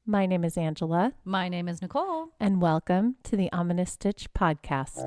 My name is Angela. My name is Nicole. And welcome to the Ominous Stitch podcast.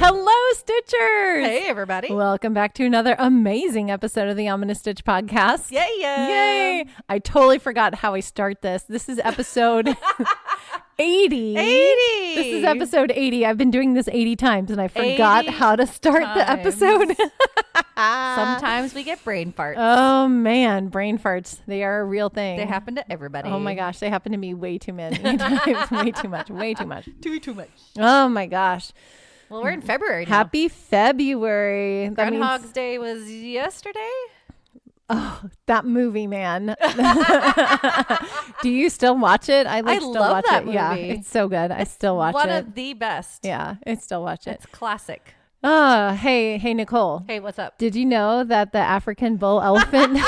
Hello, Stitchers! Hey, everybody. Welcome back to another amazing episode of the Ominous Stitch podcast. Yay! Yay! I totally forgot how I start this. This is episode 80. 80! This is episode 80. I've been doing this 80 times and I forgot how to start the episode. Sometimes we get brain farts. Oh man, brain farts. They are a real thing. They happen to everybody. Oh my gosh, they happen to me way too many times. Way too much. Way too much. Too much. Oh my gosh. Well, we're in February now. Happy February. That Groundhog's means, Day was yesterday? oh, that movie, man. Do you still watch it? I still love watch that it. movie. Yeah, it's so good. I still watch One it. of the best. Yeah, I still watch it. It's classic. Oh, hey, Nicole. Hey, what's up? Did you know that the African bull elephant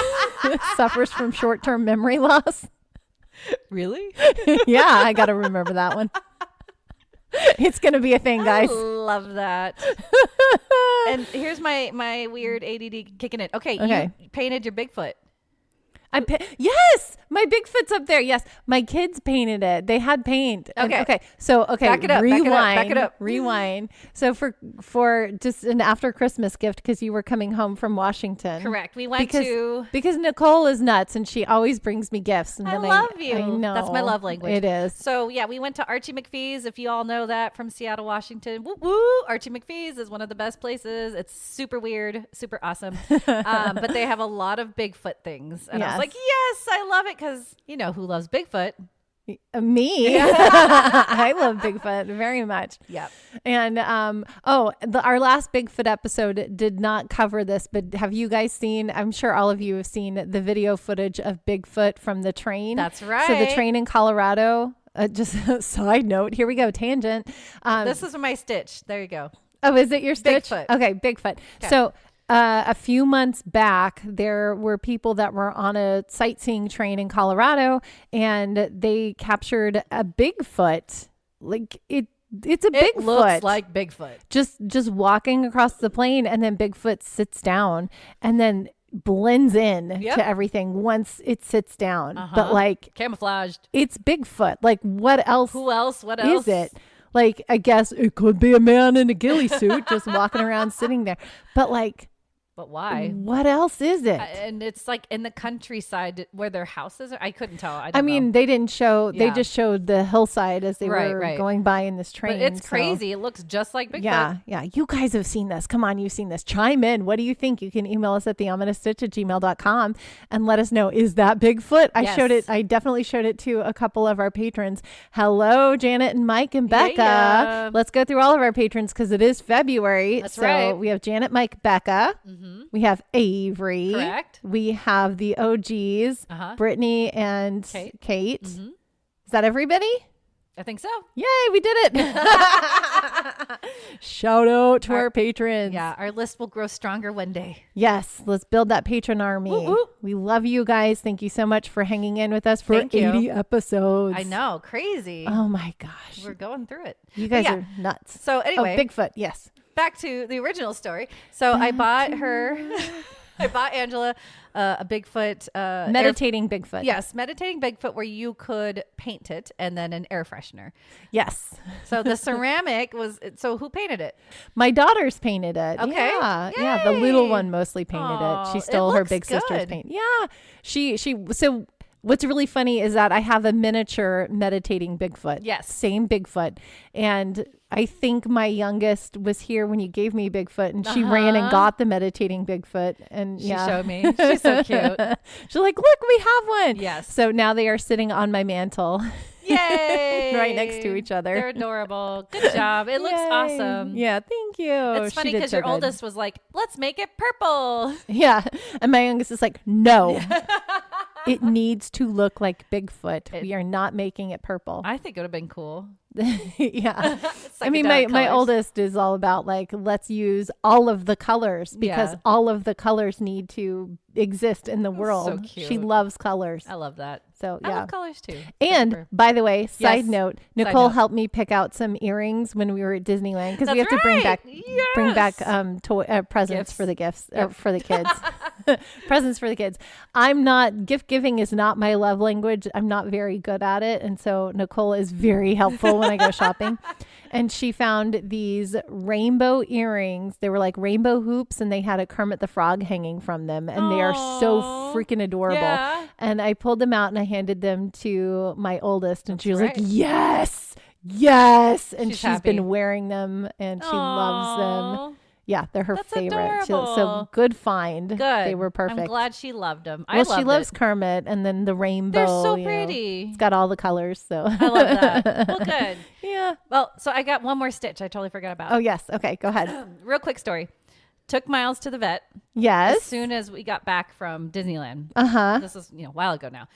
suffers from short-term memory loss? Really? Yeah, I got to remember that one. It's going to be a thing, guys. I love that. And here's my weird ADD kicking in. Okay, you painted your Bigfoot. Yes, my Bigfoot's up there. Yes, my kids painted it. They had paint. Okay. So Back it up. Rewind. Back it up. Rewind. So for just an after Christmas gift because you were coming home from Washington. Correct. We went because Nicole is nuts and she always brings me gifts. And I then love you. I know. That's my love language. It is. So yeah, we went to Archie McPhee's. If you all know that from Seattle, Washington, woo woo! Archie McPhee's is one of the best places. It's super weird, super awesome. But they have a lot of Bigfoot things, and I was like, yes, I love it because you know who loves Bigfoot? Me. I love Bigfoot very much. Yep. And our last Bigfoot episode did not cover this, but have you guys seen, I'm sure all of you have seen the video footage of Bigfoot from the train. That's right. So the train in Colorado, just a side note, here we go, tangent. This is my stitch. There you go. Oh, is it your stitch? Bigfoot. Okay, Bigfoot. Okay. So a few months back, there were people that were on a sightseeing train in Colorado, and they captured a Bigfoot. Like it's a Bigfoot. It looks like Bigfoot. Just walking across the plain, and then Bigfoot sits down, and then blends in to everything once it sits down. But like camouflaged. it's Bigfoot. Like what else? Who else? What else is it? Like I guess it could be a man in a ghillie suit just walking around sitting there. But like. But why? What else is it? And it's like in the countryside where their houses are. I couldn't tell. I mean, they didn't show. They just showed the hillside as they were going by in this train. But it's crazy. It looks just like Bigfoot. Yeah. You guys have seen this. Come on, you've seen this. Chime in. What do you think? You can email us at theominoussstitch@gmail.com and let us know. Is that Bigfoot? I showed it. I definitely showed it to a couple of our patrons. Hello, Janet and Mike and Becca. Yeah. Let's go through all of our patrons because it is February. That's so right. We have Janet, Mike, Becca. Mm-hmm. We have Avery. Correct. We have the OGs, Brittany and Kate. Mm-hmm. Is that everybody? I think so. Yay, we did it. Shout out to our patrons. Yeah, our list will grow stronger one day. Yes, let's build that patron army. Woo, woo. We love you guys. Thank you so much for hanging in with us for 80 episodes. I know, crazy. Oh my gosh. We're going through it. You guys are nuts. So anyway. Bigfoot, yes. Back to the original story. So I bought Angela a Bigfoot. Meditating Bigfoot. Yes, meditating Bigfoot where you could paint it and then an air freshener. Yes. So the ceramic so who painted it? My daughters painted it. Okay. Yeah. The little one mostly painted it. She stole her big sister's good. paint. Yeah. So what's really funny is that I have a miniature meditating Bigfoot. Yes. Same Bigfoot. And I think my youngest was here when you gave me Bigfoot and she ran and got the meditating Bigfoot. And she showed me. She's so cute. She's like, look, we have one. Yes. So now they are sitting on my mantle. Yay. Right next to each other. They're adorable. Good job. It looks awesome. Yeah, thank you. It's funny because your oldest was like, let's make it purple. Yeah. And my youngest is like, no. It needs to look like Bigfoot. We are not making it purple. I think it would have been cool. Yeah. I mean, my oldest is all about like, let's use all of the colors because all of the colors need to exist in the world. So cute. She loves colors. I love that. So I love colors too. And by the way, side note, Nicole note. helped me pick out some earrings when we were at Disneyland because we have to bring back presents for the gifts for the kids. Presents for the kids. Gift giving is not my love language. I'm not very good at it. And so Nicole is very helpful when I go shopping. And she found these rainbow earrings. They were like rainbow hoops and they had a Kermit the Frog hanging from them. And they are so freaking adorable. Yeah. And I pulled them out and I handed them to my oldest. And she was like, yes. And she's been wearing them and she loves them. Yeah, they're her favorite. So good find. Good. They were perfect. I'm glad she loved them. She loves Kermit and then the rainbow. They're so pretty. It's got all the colors. So I love that. Well, good. Yeah. Well, so I got one more stitch I totally forgot about. Oh, yes. Okay, go ahead. Real quick story. Took Miles to the vet. Yes. As soon as we got back from Disneyland. This is a while ago now.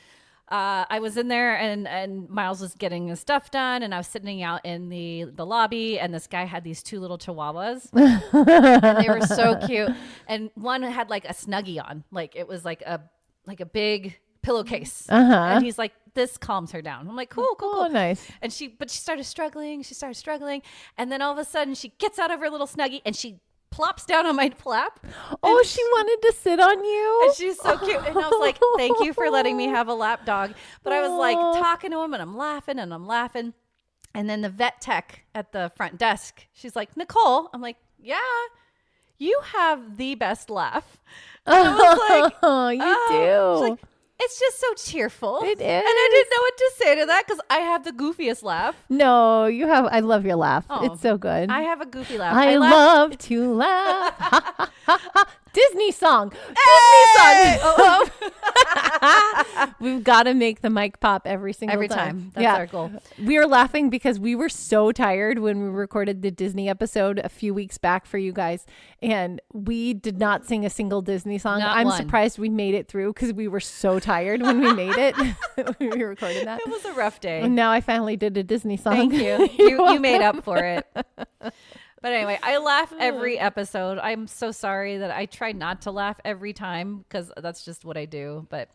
I was in there and Miles was getting his stuff done and I was sitting out in the lobby and this guy had these 2 little chihuahuas and they were so cute. And one had like a Snuggie on, like it was like a big pillowcase. And he's like, this calms her down. I'm like, cool. Oh, nice. And she started struggling. And then all of a sudden she gets out of her little Snuggie and she plops down on my lap. Oh, she wanted to sit on you. And she's so cute. And I was like, thank you for letting me have a lap dog. But I was like talking to him and I'm laughing. And then the vet tech at the front desk, she's like, Nicole. I'm like, yeah, you have the best laugh. And I was like, oh, you do. She's like, it's just so cheerful. It is. And I didn't know what to say to that because I have the goofiest laugh. No, you have. I love your laugh. Oh, it's so good. I have a goofy laugh. I love to laugh. Ha, ha, ha, ha. Disney song. Hey! Disney song. We've got to make the mic pop every time. That's our goal. We were laughing because we were so tired when we recorded the Disney episode a few weeks back for you guys. And we did not sing a single Disney song. I'm surprised we made it through because we were so tired when we made it. We recorded that. It was a rough day. And now I finally did a Disney song. Thank you. You made up for it. But anyway, I laugh every episode. I'm so sorry that I try not to laugh every time because that's just what I do. But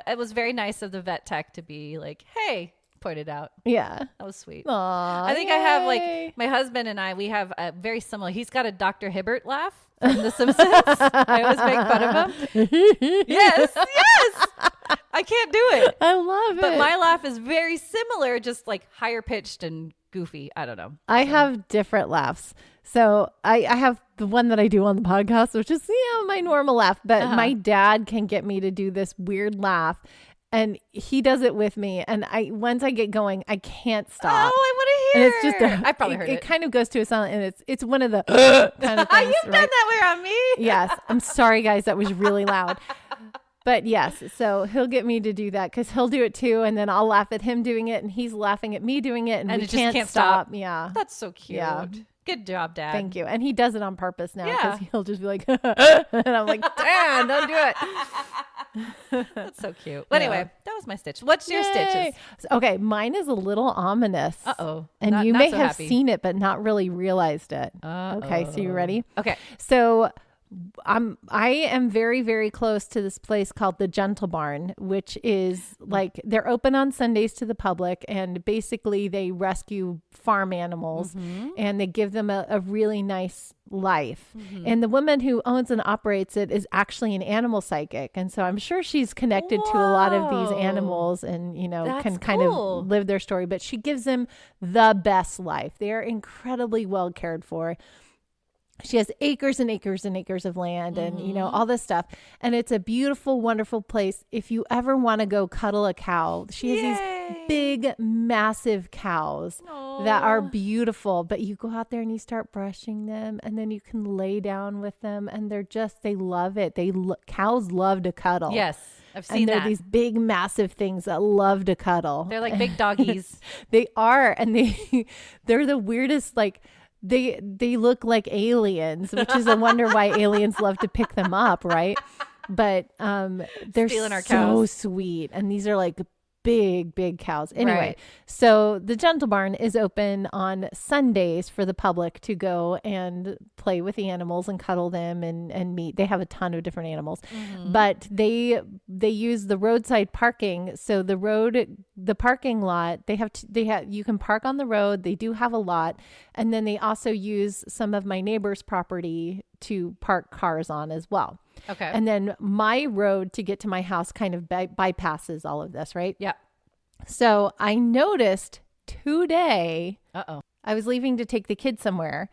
it was very nice of the vet tech to be like, hey, pointed out. Yeah. That was sweet. Aww, I think I have like my husband and we have a very similar. He's got a Dr. Hibbert laugh from The Simpsons. I always make fun of him. Yes. I can't do it. I love it. But my laugh is very similar, just like higher pitched and goofy. I don't know. I have different laughs. So I have the one that I do on the podcast, which is, my normal laugh. But my dad can get me to do this weird laugh. And he does it with me. And once I get going, I can't stop. Oh, I want to hear. And it's just I probably heard it. It kind of goes to a silent, and it's one of the kind of things. You've done that way on me. Yes. I'm sorry, guys. That was really loud. But yes, so he'll get me to do that because he'll do it too. And then I'll laugh at him doing it and he's laughing at me doing it. And we it just can't stop. Yeah. That's so cute. Yeah. Good job, Dad. Thank you. And he does it on purpose now because he'll just be like, and I'm like, Dad, don't do it. That's so cute. Well, anyway, that was my stitch. What's your stitches? Okay. Mine is a little ominous. Uh-oh. And you may have seen it, but not really realized it. Okay. So you ready? Okay. So I am very, very close to this place called the Gentle Barn, which is like they're open on Sundays to the public, and basically they rescue farm animals and they give them a really nice life. And the woman who owns and operates it is actually an animal psychic, and so I'm sure she's connected to a lot of these animals and can kind of live their story, but she gives them the best life. They are incredibly well cared for. She has acres and acres and acres of land and, all this stuff. And it's a beautiful, wonderful place. If you ever want to go cuddle a cow, she has these big, massive cows that are beautiful. But you go out there and you start brushing them and then you can lay down with them. And they love it. Cows love to cuddle. Yes. I've seen that. And they're these big, massive things that love to cuddle. They're like big doggies. They are. And they're the weirdest, they look like aliens, which is a wonder why aliens love to pick them up, right? But they're Stealing our so cows. sweet, and these are like big cows. Anyway, Right. so the Gentle Barn is open on Sundays for the public to go and play with the animals and cuddle them and meet. They have a ton of different animals, but they use the roadside parking. So the parking lot, you can park on the road. They do have a lot. And then they also use some of my neighbor's property to park cars on as well. Okay. And then my road to get to my house kind of bypasses all of this, right? Yeah. So I noticed today, Uh-oh. I was leaving to take the kids somewhere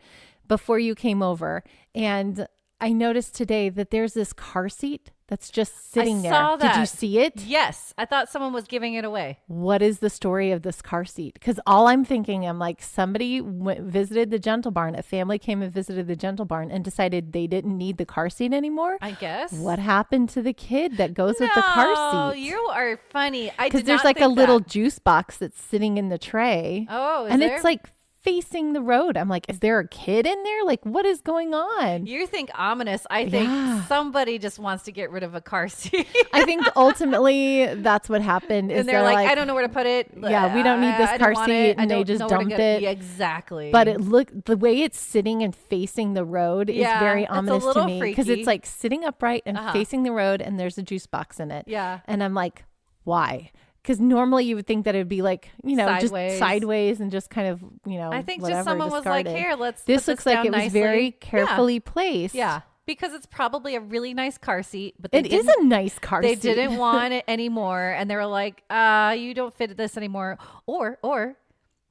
before you came over. And I noticed today that there's this car seat that's just sitting there. Saw that. Did you see it? Yes. I thought someone was giving it away. What is the story of this car seat? Because all I'm thinking, I'm like, somebody visited the Gentle Barn. A family came and visited the Gentle Barn and decided they didn't need the car seat anymore. I guess. What happened to the kid that goes with the car seat? You are funny. Because there's like a little juice box that's sitting in the tray. Oh, and it's like facing the road. I'm like, is there a kid in there? Like, what is going on? You think ominous. I think somebody just wants to get rid of a car seat. I think ultimately that's what happened. And they're like, I don't know where to put it. Yeah, we don't need this car seat. And they just dumped it. Yeah, exactly. But the way it's sitting and facing the road is very ominous to me. Because it's like sitting upright and facing the road and there's a juice box in it. Yeah. And I'm like, why? Because normally you would think that it would be like, just sideways and just kind of, I think whatever, just someone discarded. Was like, here, let's This looks like it was very carefully placed. Yeah. Because it's probably a really nice car seat. But it is a nice car seat. They didn't want it anymore. And they were like, you don't fit this anymore. Or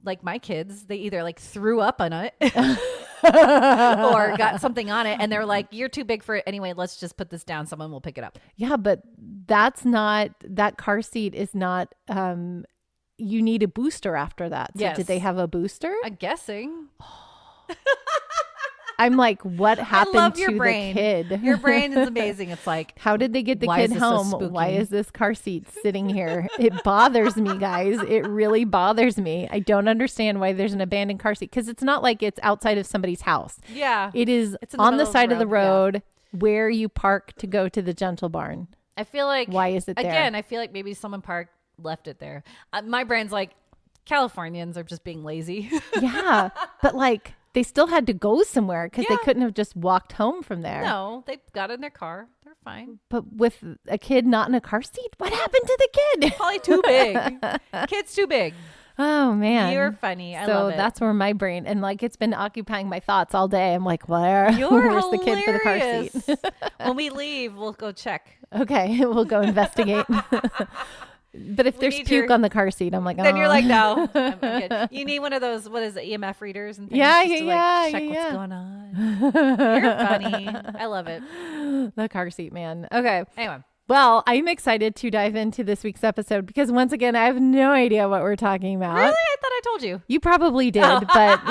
like my kids, they either like threw up on it or got something on it. And they're like, you're too big for it anyway. Let's just put this down. Someone will pick it up. Yeah, but that car seat is not, you need a booster after that. So yes. Did they have a booster? I'm guessing. I'm like, what happened to brain. The kid? Your brain is amazing. It's like, how did they get the kid home? Why is this car seat sitting here? It bothers me, guys. It really bothers me. I don't understand why there's an abandoned car seat because it's not like it's outside of somebody's house. Yeah. It is on the side of the road where you park to go to the Gentle Barn. I feel like, why is it there? Again, I feel like maybe someone left it there. My brain's like, Californians are just being lazy. Yeah. But like, they still had to go somewhere because they couldn't have just walked home from there. No, they got in their car. They're fine. But with a kid not in a car seat, what happened to the kid? Probably too big. Kid's too big. Oh, man. You're funny. I love it. So that's where my brain, and like it's been occupying my thoughts all day. I'm like, where's the kid for the car seat? When we leave, we'll go check. Okay. We'll go investigate. But if there's puke on the car seat, I'm like, oh. Then you're like, no, I'm good. You need one of those, what is it, EMF readers and things? Yeah, check what's going on. You're funny. I love it. The car seat, man. Okay. Anyway. Well, I'm excited to dive into this week's episode because once again, I have no idea what we're talking about. Really? I thought I told you. You probably did, but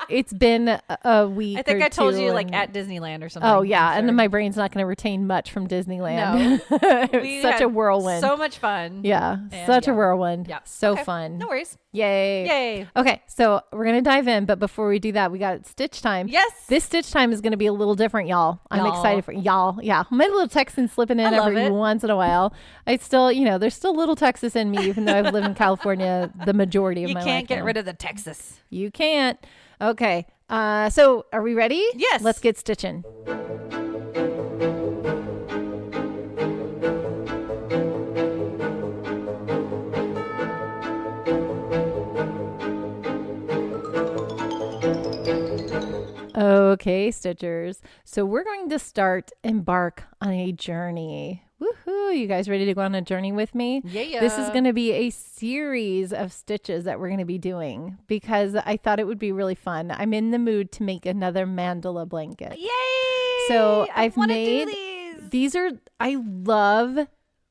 it's been a week. I think I told you like at Disneyland or something. Oh yeah, and my brain's not going to retain much from Disneyland. No. It's such a whirlwind. So much fun. Yeah, such a whirlwind. Yeah, so fun. No worries. Yay. Okay, so we're going to dive in, but before we do that, we got stitch time. Yes. This stitch time is going to be a little different, y'all. I'm excited for y'all. Yeah, my little Texan slipping in every once in a while. I still, there's still little Texas in me, even though I've lived in California the majority of my life. You can't get rid of the Texas. You can't. Okay. So are we ready? Yes. Let's get stitching. Okay, Stitchers. So we're going to embark on a journey. Woohoo! You guys ready to go on a journey with me? Yeah. This is going to be a series of stitches that we're going to be doing because I thought it would be really fun. I'm in the mood to make another Mandela blanket. Yay! So I've made these are, I love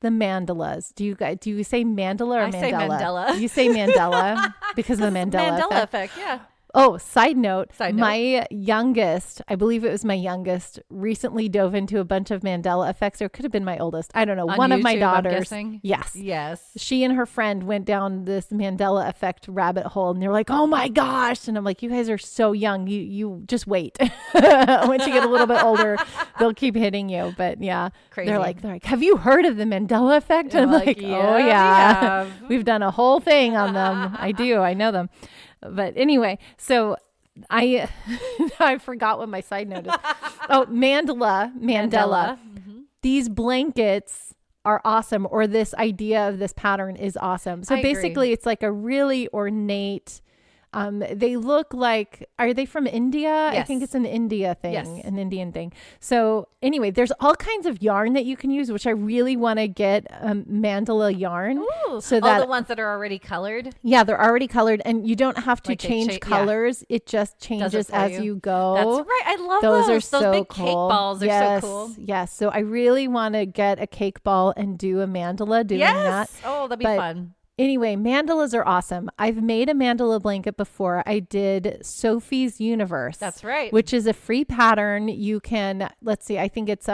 the mandalas. Do you say mandala or Mandela? I say Mandela. You say Mandela because of the Mandela effect. Yeah. Oh, side note, Side note. my youngest, I believe it was my youngest, recently dove into a bunch of Mandela effects, or it could have been my oldest. I don't know. On One of my YouTube, I'm daughters. guessing? Yes. Yes. She and her friend went down this Mandela effect rabbit hole, and they're like, oh my gosh. And I'm like, you guys are so young. You just wait. Once you get a little bit older, they'll keep hitting you. But yeah, Crazy. they're like, have you heard of the Mandela effect? And I'm like, oh yeah, we've done a whole thing on them. I know them. But anyway, so I forgot what my side note is. Oh, Mandela. Mm-hmm. These blankets are awesome, or this idea of this pattern is awesome. So basically it's like a really ornate, they look like, are they from India? Yes. I think it's an India thing, Yes. an Indian thing. So anyway, there's all kinds of yarn that you can use, which I really want to get Mandela yarn. Ooh, so that all the ones that are already colored. Yeah, they're already colored, and you don't have to Like they change colors. It just changes as you go. That's right. I love Those those. are so big cool. cake balls are Yes, so cool. Yes. So I really want to get a cake ball and do a mandala doing that. Oh, that'd be But fun. Anyway, mandalas are awesome. I've made a mandala blanket before. I did Sophie's Universe. That's right. Which is a free pattern. You can, let's see, I think it's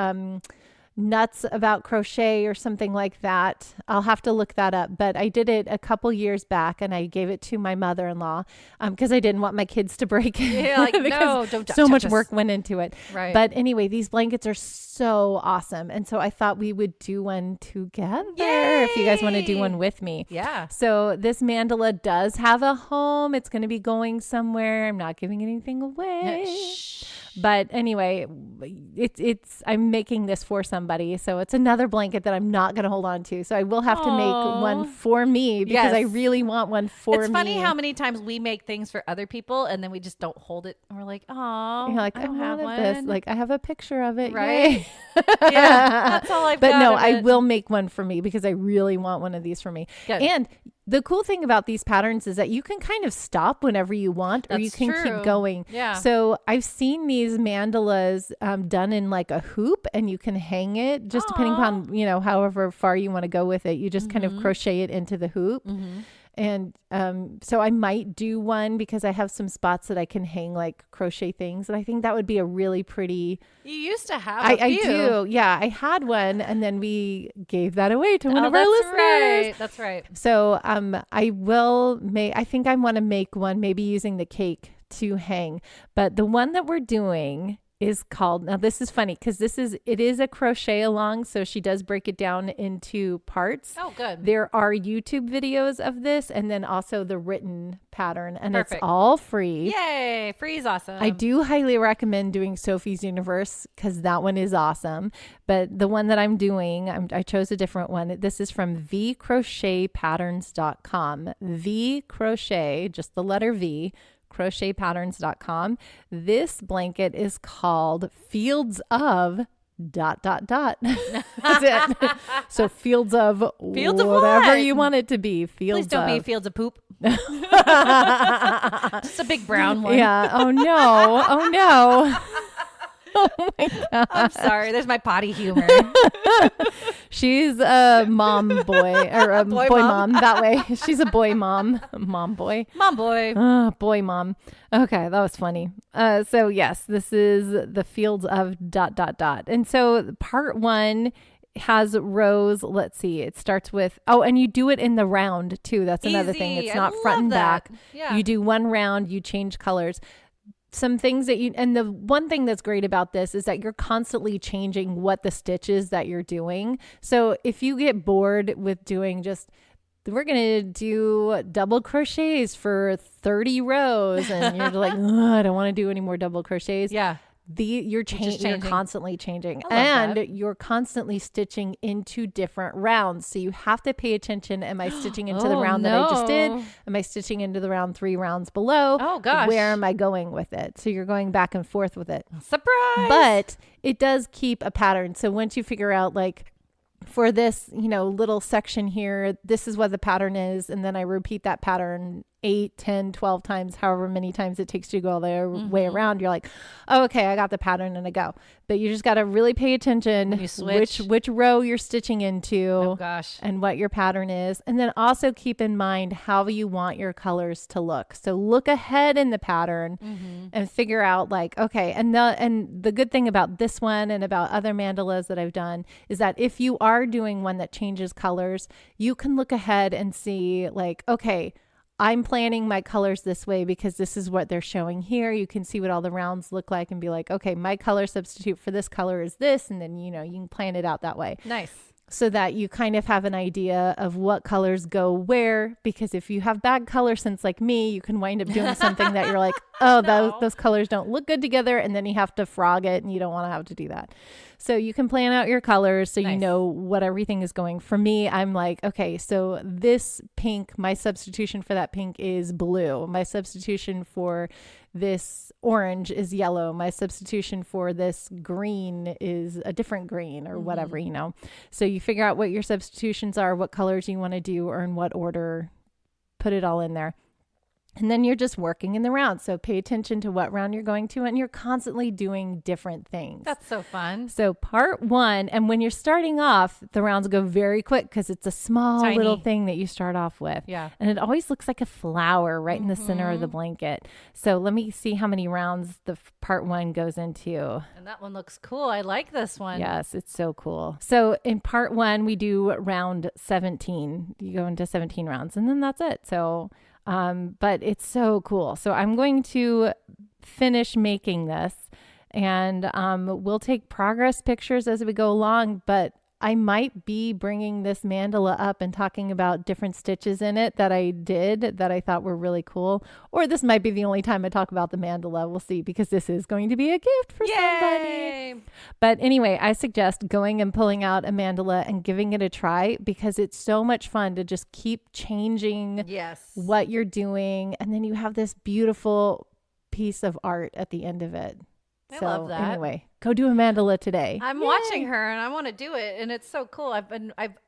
Nuts About Crochet or something like that. I'll have to look that up. But I did it a couple years back, and I gave it to my mother-in-law because I didn't want my kids to break it. Yeah, like, no, don't so touch much us. work went into it. Right. But anyway, these blankets are so awesome. And so I thought we would do one together if you guys want to do one with me. Yeah. So this mandala does have a home. It's going to be going somewhere. I'm not giving anything away. Shh. But anyway, I'm making this for somebody. So it's another blanket that I'm not going to hold on to. So I will have to make one for me because I really want one for me. It's funny how many times we make things for other people and then we just don't hold it. And we're like, oh, You're like, I don't have wanted one. this. Like, I have a picture of it. Right. Yay. Yeah. That's all I've But got no, of I it. will make one for me because I really want one of these for me. Good. And the cool thing about these patterns is that you can kind of stop whenever you want, or you That's can true. keep going. Yeah. So I've seen these mandalas done in like a hoop, and you can hang it just depending upon, however far you want to go with it. You just kind of crochet it into the hoop. Mm-hmm. And so I might do one because I have some spots that I can hang like crochet things. And I think that would be a really pretty. You used to have I do. Yeah, I had one, and then we gave that away to one of our listeners. Right. That's right. So I think I want to make one, maybe using the cake to hang. But the one that we're doing is called, now this is funny because it is a crochet along. So she does break it down into parts. Oh, good. There are YouTube videos of this, and then also the written pattern, and Perfect. it's all free. Yay. Free's awesome. I do highly recommend doing Sophie's Universe because that one is awesome. But the one that I'm doing, I chose a different one. This is from vcrochetpatterns.com. V-crochet, just the letter V, crochetpatterns.com. This blanket is called Fields of ... That's it. So fields of Fields of whatever what? you want it to be. Fields Please don't of. be fields of poop. Just a big brown one. Yeah. Oh no. Oh no. Oh my God. I'm sorry. There's my potty humor. She's a mom boy, or a Boy boy mom. mom that way. She's a boy mom, mom boy. Mom boy. Boy mom. Okay, that was funny. So yes, this is the fields of ... And so part one has rows. Let's see. It starts with, and you do it in the round too. That's another thing. Easy. It's I not front love and that. back. Yeah. You do one round, you change colors. Some things that and the one thing that's great about this is that you're constantly changing what the stitches that you're doing. So if you get bored with doing we're going to do double crochets for 30 rows and you're like, I don't want to do any more double crochets. Yeah. You're changing. constantly changing, I love and that. you're constantly stitching into different rounds. So you have to pay attention. Am I stitching into the round that I just did? Am I stitching into the round 3 rounds below? Oh gosh. Where am I going with it? So you're going back and forth with it. Surprise. But it does keep a pattern. So once you figure out like, for this, little section here, this is what the pattern is. And then I repeat that pattern 8, 10, 12 times, however many times it takes to go all the way around, you're like, oh, okay, I got the pattern and I go. But you just got to really pay attention which row you're stitching into and what your pattern is. And then also keep in mind how you want your colors to look. So look ahead in the pattern and figure out like, okay. And the good thing about this one and about other mandalas that I've done is that if you are doing one that changes colors, you can look ahead and see like, okay, I'm planning my colors this way because this is what they're showing here. You can see what all the rounds look like and be like, okay, my color substitute for this color is this. And then, you know, you can plan it out that way. Nice. So that you kind of have an idea of what colors go where, because if you have bad color sense like me, you can wind up doing something that you're like, oh, those colors don't look good together. And then you have to frog it and you don't want to have to do that. So you can plan out your colors so you know what everything is going. For me, I'm like, okay, so this pink, my substitution for that pink is blue. My substitution for this orange is yellow. My substitution for this green is a different green or whatever, you know. So you figure out what your substitutions are, what colors you want to do, or in what order, put it all in there. And then you're just working in the round. So pay attention to what round you're going to, and you're constantly doing different things. That's so fun. So part 1, and when you're starting off, the rounds go very quick because it's a small little thing that you start off with. Yeah. And it always looks like a flower right in the center of the blanket. So let me see how many rounds the part 1 goes into. And that one looks cool. I like this one. Yes, it's so cool. So in part 1, we do round 17. You go into 17 rounds and then that's it. So but it's so cool. So I'm going to finish making this and we'll take progress pictures as we go along, but I might be bringing this mandala up and talking about different stitches in it that I did that I thought were really cool. Or this might be the only time I talk about the mandala. We'll see, because this is going to be a gift for somebody. But anyway, I suggest going and pulling out a mandala and giving it a try, because it's so much fun to just keep changing what you're doing. And then you have this beautiful piece of art at the end of it. I love that. Anyway, go do a mandala today. I'm watching her and I want to do it, and it's so cool.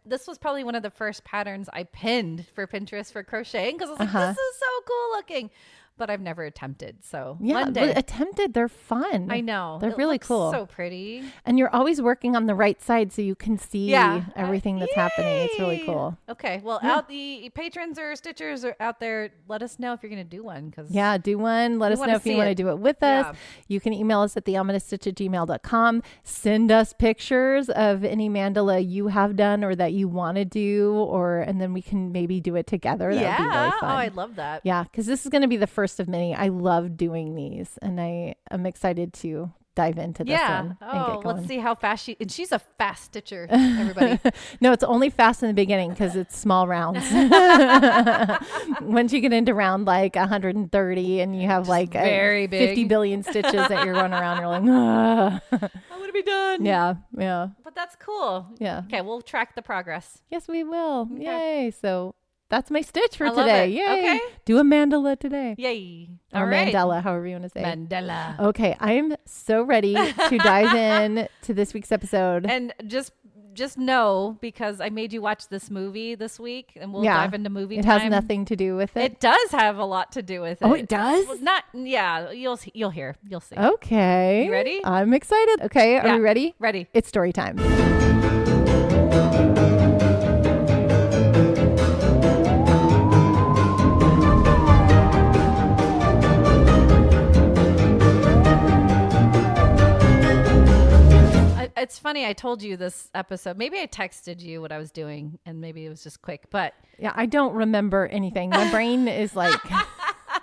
This was probably one of the first patterns I pinned for Pinterest for crocheting, because I was like, this is so cool looking. But I've never attempted. So one day. Attempted, they're fun. I know. They're really cool. So pretty. And you're always working on the right side so you can see everything that's happening. It's really cool. Okay. Well, out the patrons or stitchers are out there, let us know if you're going to do one. Do one. Let us know if you want to do it with us. You can email us at theominous@gmail.com. Send us pictures of any mandala you have done or that you want to do, and then we can maybe do it together. That would be really fun. Oh, I'd love that. Yeah, because this is going to be the first of many. I love doing these, and I am excited to dive into this one. Oh, let's see how fast she's a fast stitcher, everybody. No, it's only fast in the beginning because it's small rounds. Once you get into round like 130 and you have like very big 50 billion stitches that you're going around, you're like, I want to be done. Yeah. But that's cool. Yeah. Okay, we'll track the progress. Yes, we will. Okay. Yay. So that's my stitch for I today. Love it. Yay. Okay. Do a mandala today. Yay. Or Mandela, however you want to say. Mandela. Okay. I'm so ready to dive in to this week's episode. And just know, because I made you watch this movie this week, and we'll dive into movie time. It has nothing to do with it. It does have a lot to do with it. Oh, it does? You'll hear. You'll see. Okay. You ready? I'm excited. Okay. Are we ready? Ready. It's story time. It's funny, I told you this episode. Maybe I texted you what I was doing, and maybe it was just quick. But yeah, I don't remember anything. My brain is like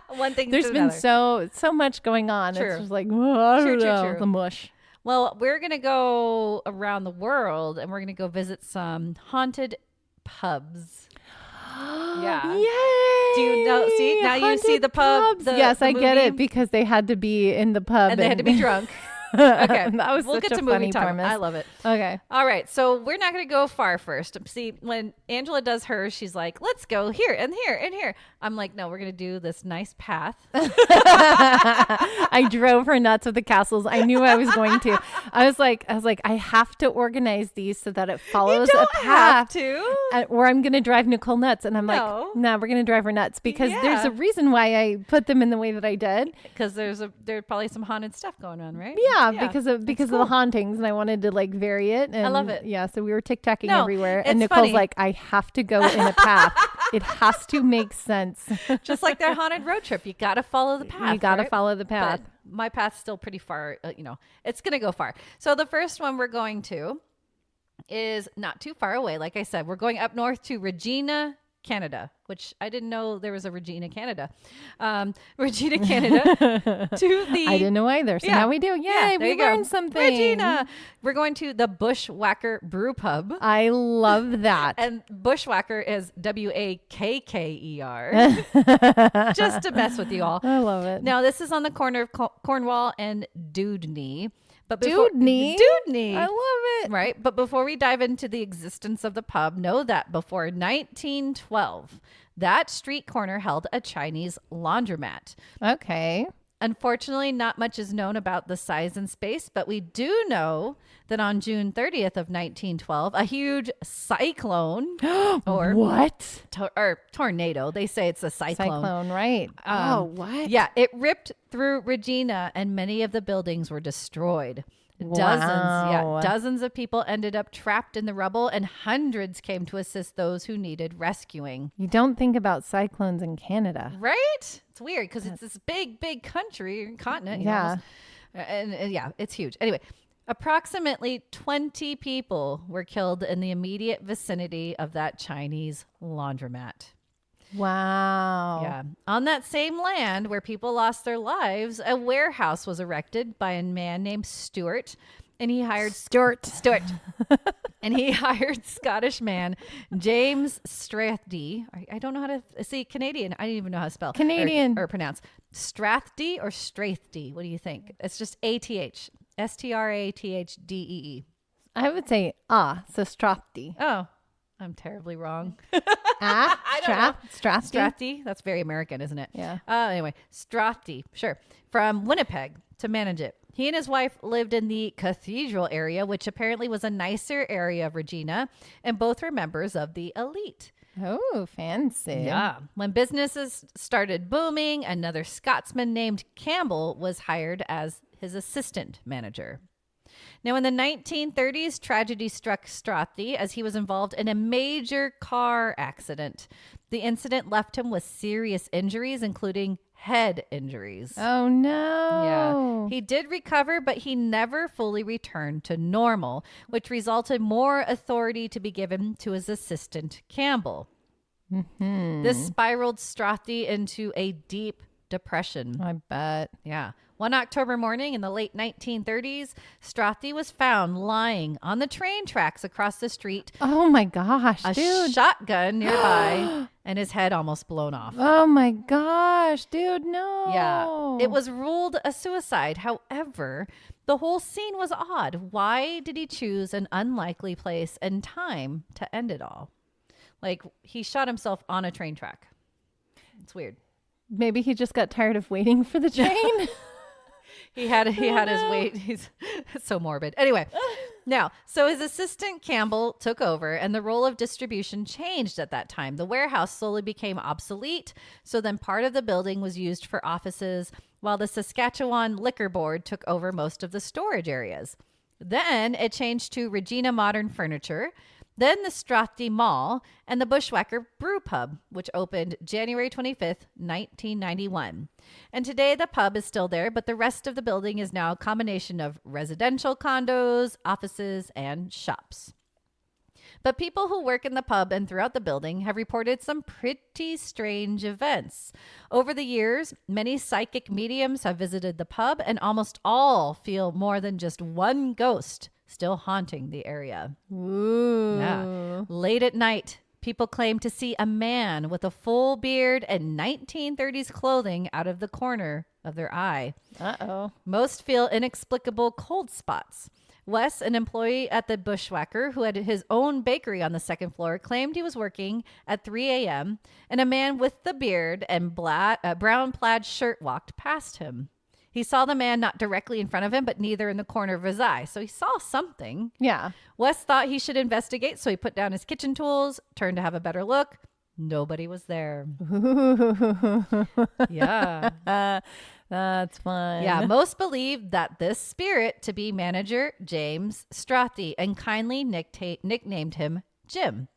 one thing. There's been so much going on. True. It's just like I don't know, the mush. Well, we're gonna go around the world, and we're gonna go visit some haunted pubs. Yeah. Yay! Do you know? See, now you see the pub. Yes, I get it, because they had to be in the pub and they had to be drunk. Okay. That was we'll such get a to movie funny time. premise. I love it. Okay. All right. So we're not going to go far first. See, when Angela does hers, she's like, let's go here and here and here. I'm like, no, we're going to do this nice path. I drove her nuts with the castles. I knew I was going to. I was like, I have to organize these so that it follows a path. Or I'm going to drive Nicole nuts. And I'm like, no, we're going to drive her nuts because there's a reason why I put them in the way that I did. Because there's probably some haunted stuff going on, right? Yeah, because of the hauntings, and I wanted to like vary it. And I love it. Yeah, so we were tic-tacking everywhere, and it's Nicole's funny. like, I have to go in a path. It has to make sense. Just like that haunted road trip, you got to follow the path. You got to right? follow the path. But my path's still pretty far. It's going to go far. So the first one we're going to is not too far away. Like I said, we're going up north to Regina, Canada, which I didn't know there was a Regina, Canada. Regina, Canada to the... I didn't know either. So now we do. Yay, we learned something. Regina. We're going to the Bushwhacker Brew Pub. I love that. And Bushwhacker is Wakker. Just to mess with you all. I love it. Now, this is on the corner of Cornwall and Dewdney. But Dewdney? I love it. Right. But before we dive into the existence of the pub, know that before 1912, that street corner held a Chinese laundromat. Okay. Unfortunately, not much is known about the size and space, but we do know that on June 30th of 1912, a huge cyclone or what? Or tornado. They say it's a cyclone. Cyclone, right. What? Yeah, it ripped through Regina and many of the buildings were destroyed. Wow. Dozens of people ended up trapped in the rubble and hundreds came to assist those who needed rescuing. You don't think about cyclones in Canada. Right? It's weird because it's this big country, continent. Yeah. And it's huge. Anyway, approximately 20 people were killed in the immediate vicinity of that Chinese laundromat. Wow. Yeah. On that same land where people lost their lives, a warehouse was erected by a man named Stuart. And he hired Stuart. And he hired Scottish man James Strathdy. I don't know how to see Canadian. I didn't even know how to spell Canadian or pronounce Strathdy or Strathdy. What do you think? It's just ATH. STRATHDEE. I would say so Strathdy. Oh, I'm terribly wrong. Strathdy. That's very American, isn't it? Yeah. Anyway, Strathdy, sure. From Winnipeg to manage it. He and his wife lived in the Cathedral area, which apparently was a nicer area of Regina, and both were members of the elite. Oh, fancy. Yeah. When businesses started booming, another Scotsman named Campbell was hired as his assistant manager. Now, in the 1930s, tragedy struck Strathdy as he was involved in a major car accident. The incident left him with serious injuries, including head injuries. Oh, no. Yeah. He did recover, but he never fully returned to normal, which resulted more authority to be given to his assistant, Campbell. Mm-hmm. This spiraled Strathdy into a deep depression. I bet. Yeah. One October morning in the late 1930s, Strathdy was found lying on the train tracks across the street. Oh my gosh, a dude. shotgun nearby and his head almost blown off. Oh my gosh, dude, no. Yeah. It was ruled a suicide. However, the whole scene was odd. Why did he choose an unlikely place and time to end it all? Like, he shot himself on a train track. It's weird. Maybe he just got tired of waiting for the train. He had his weight. He's so morbid. Anyway, now, so his assistant Campbell took over and the role of distribution changed at that time. The warehouse slowly became obsolete. So then part of the building was used for offices while the Saskatchewan Liquor Board took over most of the storage areas. Then it changed to Regina Modern Furniture, then the Strathdy Mall, and the Bushwhacker Brew Pub, which opened January 25th, 1991. And today the pub is still there, but the rest of the building is now a combination of residential condos, offices, and shops. But people who work in the pub and throughout the building have reported some pretty strange events. Over the years, many psychic mediums have visited the pub, and almost all feel more than just one ghost still haunting the area. Ooh. Yeah. Late at night, People claim to see a man with a full beard and 1930s clothing out of the corner of their eye. Uh-oh. Most feel inexplicable cold spots. Wes, an employee at the Bushwhacker who had his own bakery on the second floor, claimed he was working at 3 a.m. and a man with the beard and brown plaid shirt walked past him. He saw the man not directly in front of him, but neither in the corner of his eye. So he saw something. Yeah. Wes thought he should investigate, so he put down his kitchen tools, turned to have a better look. Nobody was there. Yeah. That's fun. Yeah, most believe that this spirit to be manager James Strathy and kindly nicknamed him Jim.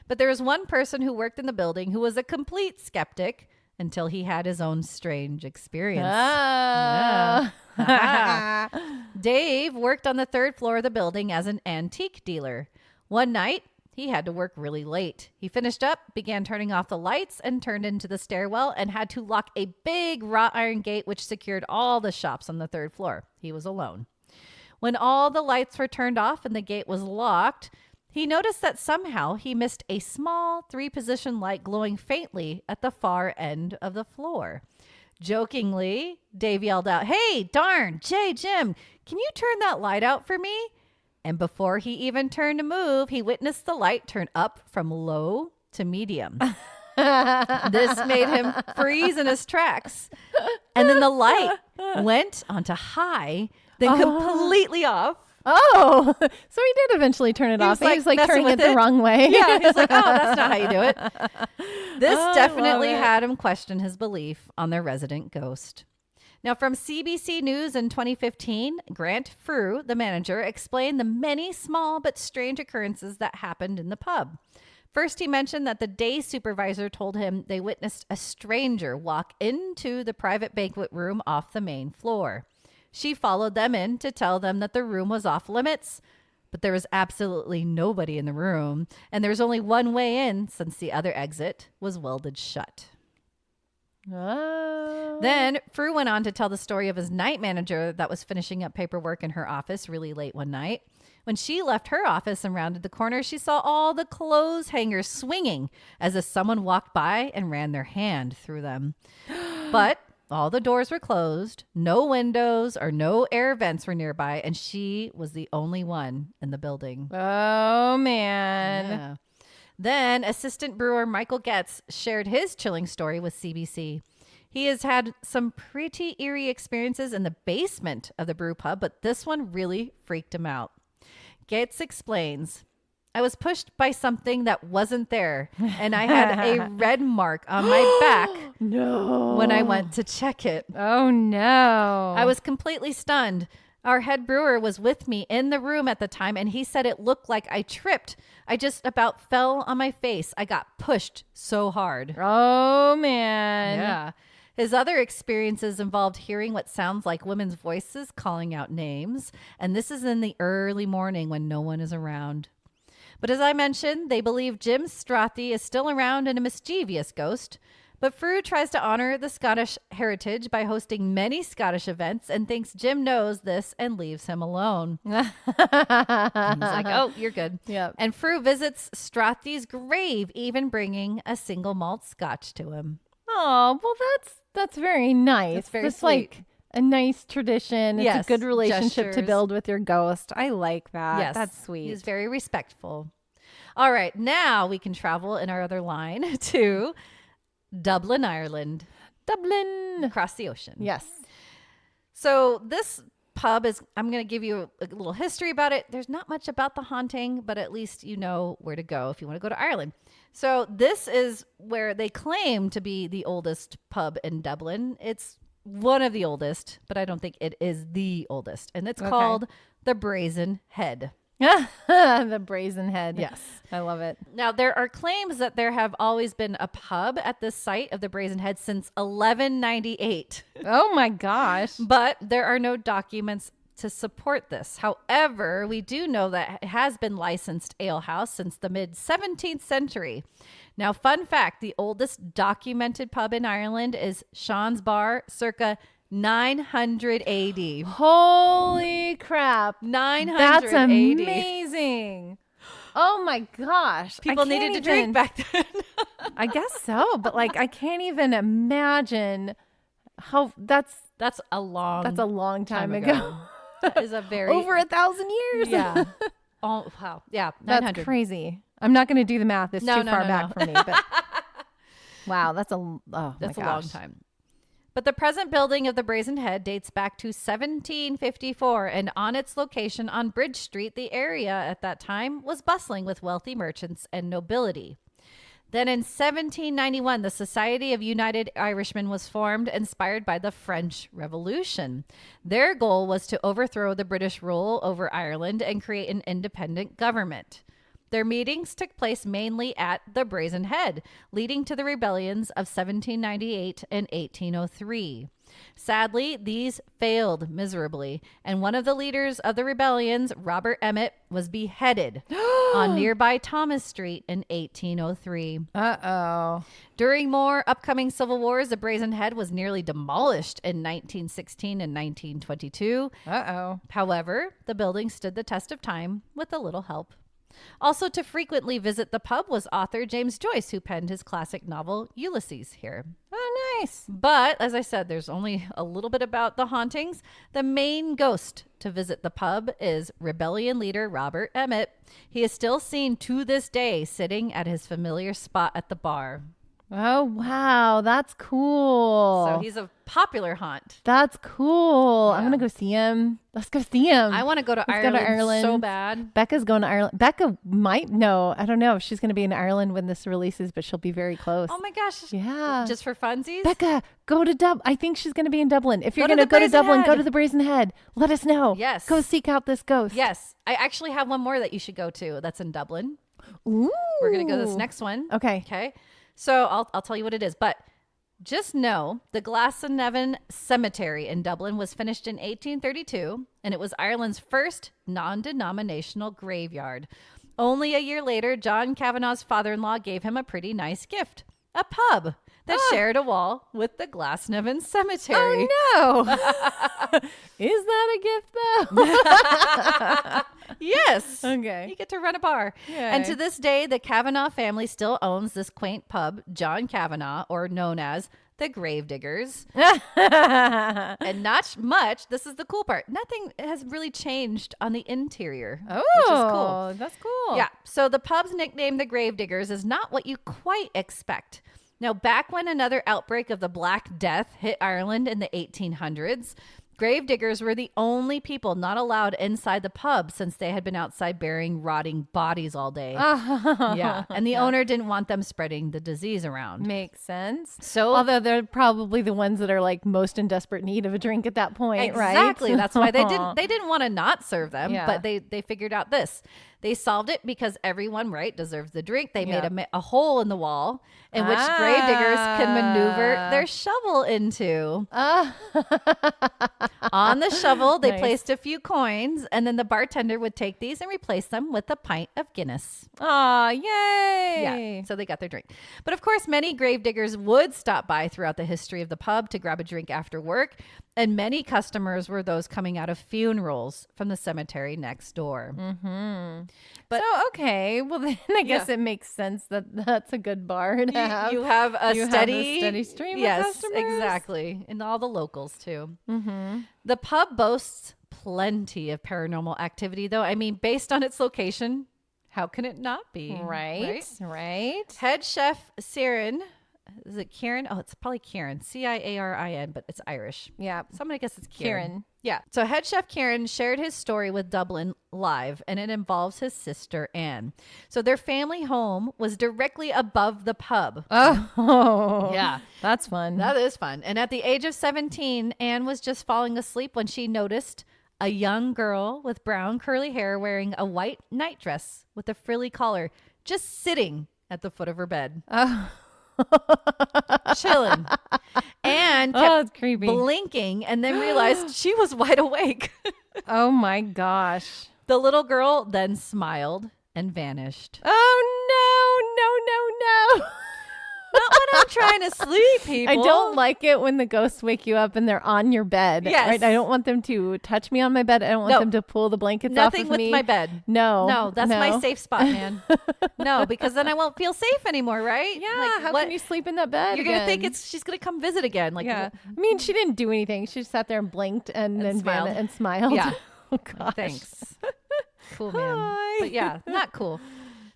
But there was one person who worked in the building who was a complete skeptic until he had his own strange experience. Ah. Yeah. Dave worked on the third floor of the building as an antique dealer. One night, he had to work really late. He finished up, began turning off the lights, and turned into the stairwell and had to lock a big wrought iron gate which secured all the shops on the third floor. He was alone. When all the lights were turned off and the gate was locked, he noticed that somehow he missed a small 3-position light glowing faintly at the far end of the floor. Jokingly, Dave yelled out, "Hey, darn, Jim, can you turn that light out for me?" And before he even turned to move, he witnessed the light turn up from low to medium. This made him freeze in his tracks. And then the light went onto high, then completely off. Oh, so he did eventually turn it off. He was like turning it the wrong way. Yeah, he was like, oh, that's not how you do it. This definitely had him question his belief on their resident ghost. Now, from CBC News in 2015, Grant Frew, the manager, explained the many small but strange occurrences that happened in the pub. First, he mentioned that the day supervisor told him they witnessed a stranger walk into the private banquet room off the main floor. She followed them in to tell them that the room was off limits, but there was absolutely nobody in the room, and there was only one way in since the other exit was welded shut. Oh. Then Frew went on to tell the story of his night manager that was finishing up paperwork in her office really late one night. When she left her office and rounded the corner, she saw all the clothes hangers swinging as if someone walked by and ran their hand through them. But all the doors were closed, no windows or no air vents were nearby, and she was the only one in the building. Oh, man. Yeah. Then assistant brewer Michael Getz shared his chilling story with CBC. He has had some pretty eerie experiences in the basement of the brew pub, but this one really freaked him out. Getz explains, "I was pushed by something that wasn't there, and I had a red mark on my back when I went to check it. Oh, no. I was completely stunned. Our head brewer was with me in the room at the time, and he said it looked like I tripped. I just about fell on my face. I got pushed so hard." Oh, man. Yeah. His other experiences involved hearing what sounds like women's voices calling out names, and this is in the early morning when no one is around. But as I mentioned, they believe Jim Strathy is still around and a mischievous ghost. But Frew tries to honor the Scottish heritage by hosting many Scottish events and thinks Jim knows this and leaves him alone. He's like, oh, you're good. Yep. And Frew visits Strathy's grave, even bringing a single malt scotch to him. Oh, well, that's very nice. It's very sweet. Like a nice tradition. It's Yes, a good relationship to gestures. build with your ghost. I like that. Yes. That's sweet. He's very respectful. All right, now we can travel in our other line to Dublin, Ireland. Dublin. Across the ocean. Yes. So this pub is, I'm going to give you a little history about it. There's not much about the haunting, but at least you know where to go if you want to go to Ireland. So this is where they claim to be the oldest pub in Dublin. It's one of the oldest, but I don't think it is the oldest. And it's called the Brazen Head. The Brazen Head. Yes. I love it. Now, there are claims that there have always been a pub at this site of the Brazen Head since 1198. Oh my gosh. But there are no documents to support this. However, we do know that it has been licensed alehouse since the mid 17th century. Now, fun fact, the oldest documented pub in Ireland is Sean's Bar, circa 900 AD. Holy crap. 900 That's AD. amazing. Oh my gosh. People needed to drink back then. I guess so. But like, I can't even imagine how that's a long time ago. That is a very over 1,000 years. Yeah. Oh, wow. Yeah. 900. That's crazy. I'm not going to do the math. It's too far back for me. But wow, that's a long time. But the present building of the Brazen Head dates back to 1754, and on its location on Bridge Street, the area at that time was bustling with wealthy merchants and nobility. Then in 1791, the Society of United Irishmen was formed, inspired by the French Revolution. Their goal was to overthrow the British rule over Ireland and create an independent government. Their meetings took place mainly at the Brazen Head, leading to the rebellions of 1798 and 1803. Sadly, these failed miserably, and one of the leaders of the rebellions, Robert Emmet, was beheaded on nearby Thomas Street in 1803. Uh-oh. During more upcoming civil wars, the Brazen Head was nearly demolished in 1916 and 1922. Uh-oh. However, the building stood the test of time with a little help. Also, to frequently visit the pub was author James Joyce, who penned his classic novel Ulysses here. Oh, nice. But as I said, there's only a little bit about the hauntings. The main ghost to visit the pub is rebellion leader Robert Emmet. He is still seen to this day sitting at his familiar spot at the bar. Oh, wow. That's cool. So he's a popular haunt. That's cool. Yeah. I'm going to go see him. Let's go see him. I want to go to Ireland so bad. Becca's going to Ireland. Becca might know. I don't know if she's going to be in Ireland when this releases, but she'll be very close. Oh my gosh. Yeah. Just for funsies? Becca, go to Dublin. I think she's going to be in Dublin. If you're going to go to Dublin, go to the Brazen Head. Let us know. Yes. Go seek out this ghost. Yes. I actually have one more that you should go to that's in Dublin. Ooh. We're going to go to this next one. Okay. Okay. So I'll tell you what it is, but just know the Glasnevin Cemetery in Dublin was finished in 1832, and it was Ireland's first non-denominational graveyard. Only a year later, John Kavanagh's father-in-law gave him a pretty nice gift, a pub that shared a wall with the Glasnevin Cemetery. Oh, no. Is that a gift, though? Yes. Okay. You get to run a bar. Yay. And to this day, the Kavanagh family still owns this quaint pub, John Kavanagh, or known as the Gravediggers. And not much. This is the cool part. Nothing has really changed on the interior. Oh, which is cool. That's cool. Yeah. So the pub's nickname, the Gravediggers, is not what you quite expect. Now, back when another outbreak of the Black Death hit Ireland in the 1800s, gravediggers were the only people not allowed inside the pub since they had been outside burying rotting bodies all day. Yeah. And the owner didn't want them spreading the disease around. Makes sense. So, although they're probably the ones that are like most in desperate need of a drink at that point, right? Exactly. That's why they didn't want to not serve them, Yeah. but they figured out this. They solved it because everyone, right, deserves the drink. They made a hole in the wall in which gravediggers can maneuver their shovel into. On the shovel, they placed a few coins, and then the bartender would take these and replace them with a pint of Guinness. Aw, yay. Yeah, so they got their drink. But of course, many gravediggers would stop by throughout the history of the pub to grab a drink after work, and many customers were those coming out of funerals from the cemetery next door. Mm-hmm. But so, okay, well then I guess it makes sense that that's a good bar to have. You have a steady stream of yes, customers. Exactly. And all the locals too. Mm-hmm. The pub boasts plenty of paranormal activity though. I mean, based on its location, how can it not be? Right. Head chef Ciaran, is it Kieran? Oh, it's probably Kieran. Ciarin, but it's Irish. Yeah. So I'm going to guess it's Kieran. Kieran. Yeah. So head chef Kieran shared his story with Dublin Live, and it involves his sister Anne. So their family home was directly above the pub. Oh. Yeah. That's fun. That is fun. And at the age of 17, Anne was just falling asleep when she noticed a young girl with brown curly hair wearing a white nightdress with a frilly collar just sitting at the foot of her bed. Chilling. And kept creepy. blinking and then realized she was wide awake. Oh my gosh. The little girl then smiled and vanished. Oh no. Not what I'm trying to sleep, people. I don't like it when the ghosts wake you up and they're on your bed. Yes. Right? I don't want them to touch me on my bed. I don't want them to pull the blankets off of me. Nothing with my bed. No, that's my safe spot, man. No, because then I won't feel safe anymore, right? Yeah. How can you sleep in that bed? You're gonna think she's gonna come visit again. Like, I mean, she didn't do anything. She just sat there and blinked and then smiled. And smiled. Yeah. Oh gosh. Thanks. Cool, man. Hi. But yeah, not cool.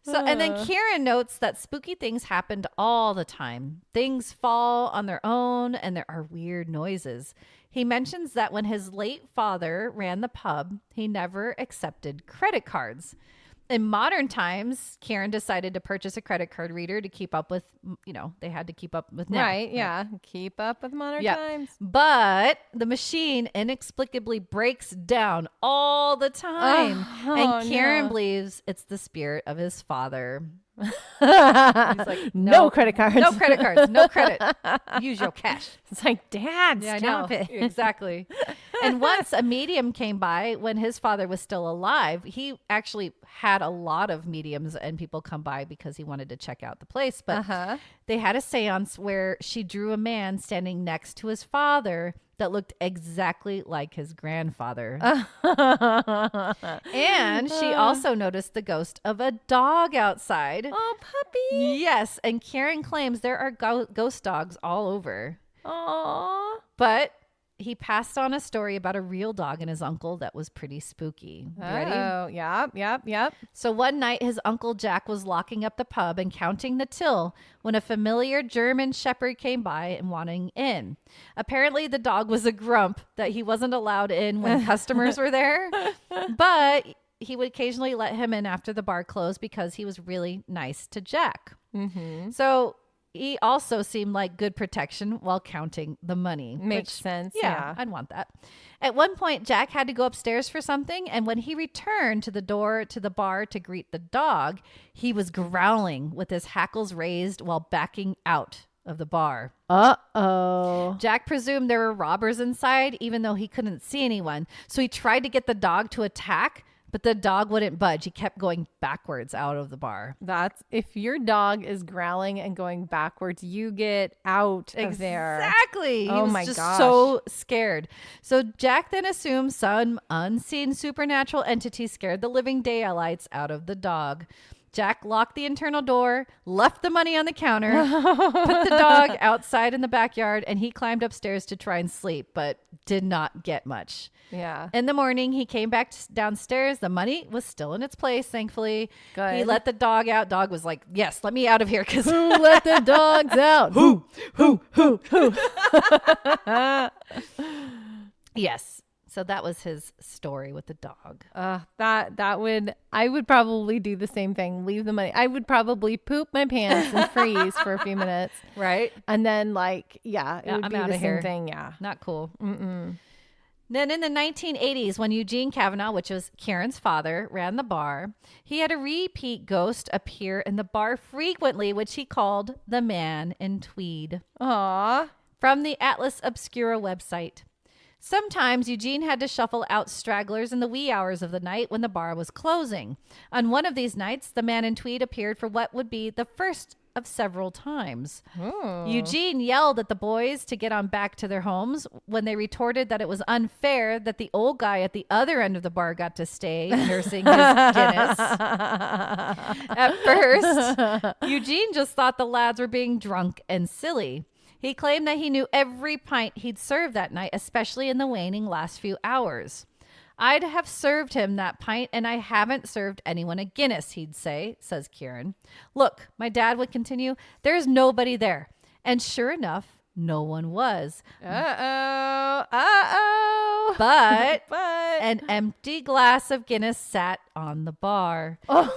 So, and then Kieran notes that spooky things happened all the time. Things fall on their own and there are weird noises. He mentions that when his late father ran the pub, he never accepted credit cards. In modern times, Kieran decided to purchase a credit card reader to keep up with, they had to keep up with now. Right, yeah. Keep up with modern times. But the machine inexplicably breaks down all the time. And Kieran believes it's the spirit of his father. He's like, no credit cards. No credit cards. No credit. Use your cash. It's like, Dad, stop it. Exactly. And once a medium came by when his father was still alive, he actually had a lot of mediums and people come by because he wanted to check out the place. But they had a seance where she drew a man standing next to his father that looked exactly like his grandfather. And she also noticed the ghost of a dog outside. Oh, puppy. Yes. And Karen claims there are ghost dogs all over. Aww. But he passed on a story about a real dog and his uncle that was pretty spooky. You ready? Oh, yep. So one night, his uncle Jack was locking up the pub and counting the till when a familiar German shepherd came by and wanting in. Apparently, the dog was a grump that he wasn't allowed in when customers were there, but he would occasionally let him in after the bar closed because he was really nice to Jack. Mm-hmm. So he also seemed like good protection while counting the money. Makes sense. Yeah, I'd want that. At one point, Jack had to go upstairs for something. And when he returned to the door to the bar to greet the dog, he was growling with his hackles raised while backing out of the bar. Uh-oh. Jack presumed there were robbers inside, even though he couldn't see anyone. So he tried to get the dog to attack, but the dog wouldn't budge. He kept going backwards out of the bar. That's if your dog is growling and going backwards, you get out of there. Exactly. Oh, he was my just gosh. so scared. So Jack then assumed some unseen supernatural entity scared the living daylights out of the dog. Jack locked the internal door, left the money on the counter, put the dog outside in the backyard, and he climbed upstairs to try and sleep, but did not get much. Yeah. In the morning, he came back downstairs. The money was still in its place, thankfully. Good. He let the dog out. Dog was like, yes, let me out of here. Because Who let the dogs out? Who? Yes. So that was his story with the dog. I would probably do the same thing. Leave the money. I would probably poop my pants and freeze for a few minutes. Right. And then it would I'm be outta the here. same thing. Yeah. Not cool. Mm-mm. Then in the 1980s, when Eugene Kavanaugh, which was Karen's father, ran the bar, he had a repeat ghost appear in the bar frequently, which he called the Man in Tweed. Aw. From the Atlas Obscura website. Sometimes Eugene had to shuffle out stragglers in the wee hours of the night when the bar was closing. On one of these nights, the Man in Tweed appeared for what would be the first of several times. Eugene yelled at the boys to get on back to their homes when they retorted that it was unfair that the old guy at the other end of the bar got to stay nursing his Guinness. At first, Eugene just thought the lads were being drunk and silly. He claimed that he knew every pint he'd served that night, especially in the waning last few hours. I'd have served him that pint, and I haven't served anyone a Guinness, he'd say, says Kieran. Look, my dad would continue, there's nobody there. And sure enough, no one was. Uh-oh. But an empty glass of Guinness sat on the bar. Oh.